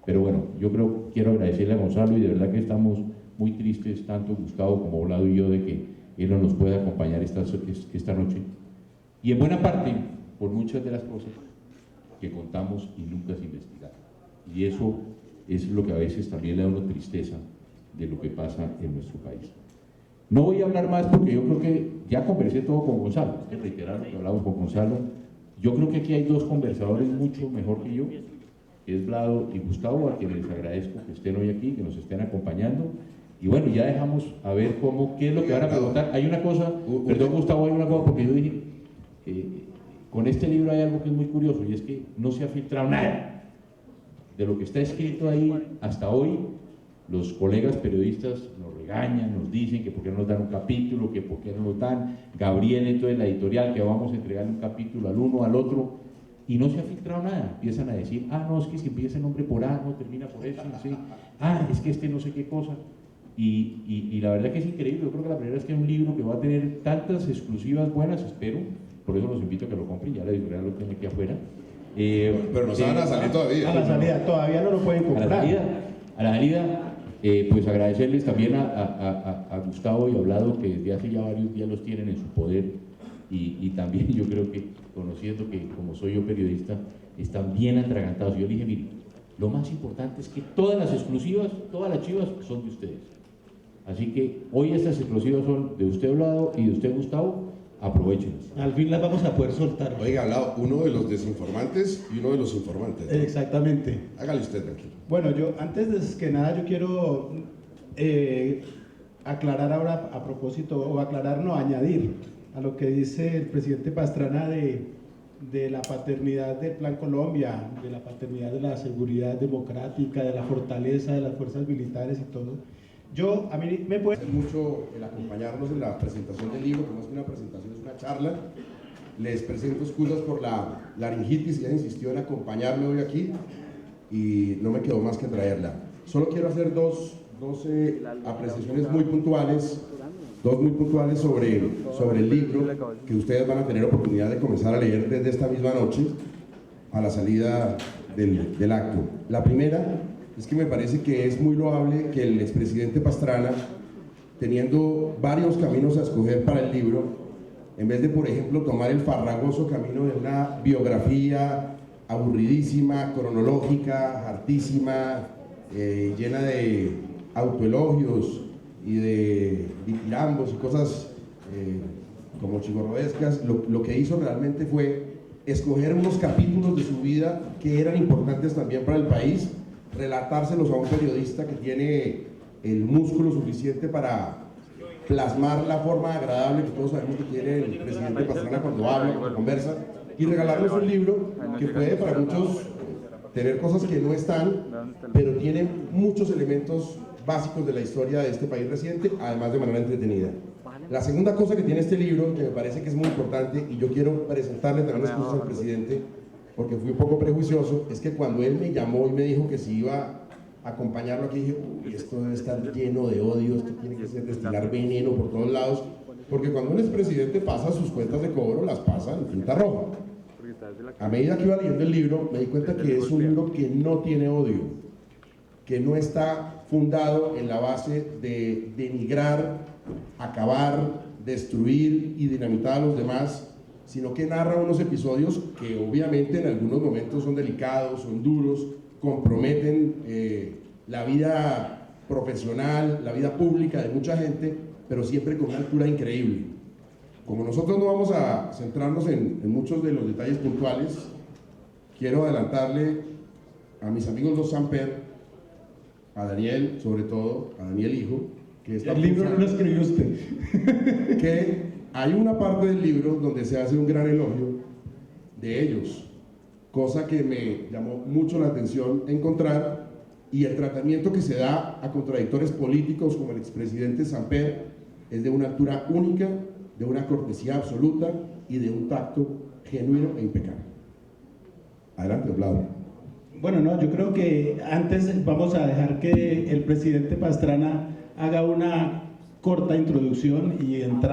pero bueno, yo quiero agradecerle a Gonzalo, y de verdad que estamos muy tristes, tanto Gustavo como Vlado y yo, de que él no nos pueda acompañar esta noche, y en buena parte por muchas de las cosas que contamos y nunca se investigaron, y eso es lo que a veces también le da una tristeza de lo que pasa en nuestro país. No voy a hablar más porque yo creo que ya conversé todo con Gonzalo, es reiterar lo que hablamos con Gonzalo. Yo creo que aquí hay dos conversadores mucho mejor que yo, que es Vlado y Gustavo, a quienes les agradezco que estén hoy aquí, que nos estén acompañando. Y bueno, ya dejamos a ver qué es lo que van a preguntar. Hay una cosa, perdón Gustavo, hay una cosa, porque yo dije, con este libro hay algo que es muy curioso, y es que no se ha filtrado nada de lo que está escrito ahí hasta hoy. Los colegas periodistas nos regañan, nos dicen que por qué no nos dan un capítulo, que por qué no nos dan. Gabriel, entonces la editorial, que vamos a entregar un capítulo al uno, al otro. y no se ha filtrado nada. Empiezan a decir, no, es que si empieza el nombre por A, no termina por S, no sé. Es que este no sé qué cosa. Y la verdad que es increíble. Yo creo que la primera vez que es un libro que va a tener tantas exclusivas buenas, espero, por eso los invito a que lo compren, ya la editorial lo tiene aquí afuera. Pero no se van a salir todavía. A la salida, todavía no lo pueden comprar. A la salida, pues agradecerles también a Gustavo y a Vlado, que desde hace ya varios días los tienen en su poder. Y también yo creo que, conociendo que como soy yo periodista, están bien atragantados. Yo le dije, mire, lo más importante es que todas las exclusivas, todas las chivas son de ustedes. Así que hoy estas exclusivas son de usted, Vlado, y de usted, Gustavo, aprovechenlas. Al fin las vamos a poder soltar. Oiga, Vlado, uno de los desinformantes y uno de los informantes, ¿no? Exactamente. Hágale usted, tranquilo. Bueno, yo antes que nada yo quiero aclarar ahora a propósito, o aclarar, no, añadir a lo que dice el presidente Pastrana de la paternidad del Plan Colombia, de la paternidad de la seguridad democrática, de la fortaleza de las fuerzas militares y todo. A mí me puede mucho el acompañarnos en la presentación del libro, que no es una presentación, es una charla. Les presento excusas por la laringitis, ella insistió en acompañarme hoy aquí y no me quedó más que traerla. Solo quiero hacer dos apreciaciones muy puntuales sobre el libro que ustedes van a tener oportunidad de comenzar a leer desde esta misma noche a la salida del acto. La primera es que me parece que es muy loable que el expresidente Pastrana, teniendo varios caminos a escoger para el libro, en vez de, por ejemplo, tomar el farragoso camino de una biografía aburridísima, cronológica, hartísima, llena de autoelogios y de ditirambos y cosas como chigorroescas, lo que hizo realmente fue escoger unos capítulos de su vida que eran importantes también para el país, relatárselos a un periodista que tiene el músculo suficiente para plasmar la forma agradable que todos sabemos que tiene el presidente Pastrana cuando habla, cuando conversa, y regalarles un libro que puede para muchos tener cosas que no están, pero tiene muchos elementos básicos de la historia de este país reciente, además de manera entretenida. La segunda cosa que tiene este libro, que me parece que es muy importante, y yo quiero presentarle también las cosas al presidente, porque fui un poco prejuicioso, es que cuando él me llamó y me dijo que si iba a acompañarlo aquí, dije, uy, esto debe estar lleno de odio, esto tiene que ser destilar veneno por todos lados, porque cuando un expresidente pasa sus cuentas de cobro, las pasa en tinta roja. A medida que iba leyendo el libro, me di cuenta que es un libro que no tiene odio, que no está fundado en la base de denigrar, acabar, destruir y dinamitar a los demás, sino que narra unos episodios que obviamente en algunos momentos son delicados, son duros, comprometen la vida profesional, la vida pública de mucha gente, pero siempre con una altura increíble. Como nosotros no vamos a centrarnos en muchos de los detalles puntuales, quiero adelantarle a mis amigos los Samper, a Daniel, sobre todo, a Daniel hijo, que está el libro no lo escribió usted. Que hay una parte del libro donde se hace un gran elogio de ellos, cosa que me llamó mucho la atención encontrar, y el tratamiento que se da a contradictores políticos como el expresidente Samper es de una altura única, de una cortesía absoluta y de un tacto genuino e impecable. Adelante, Vlado. Bueno, no, yo creo que antes vamos a dejar que el presidente Pastrana haga una corta introducción y entrar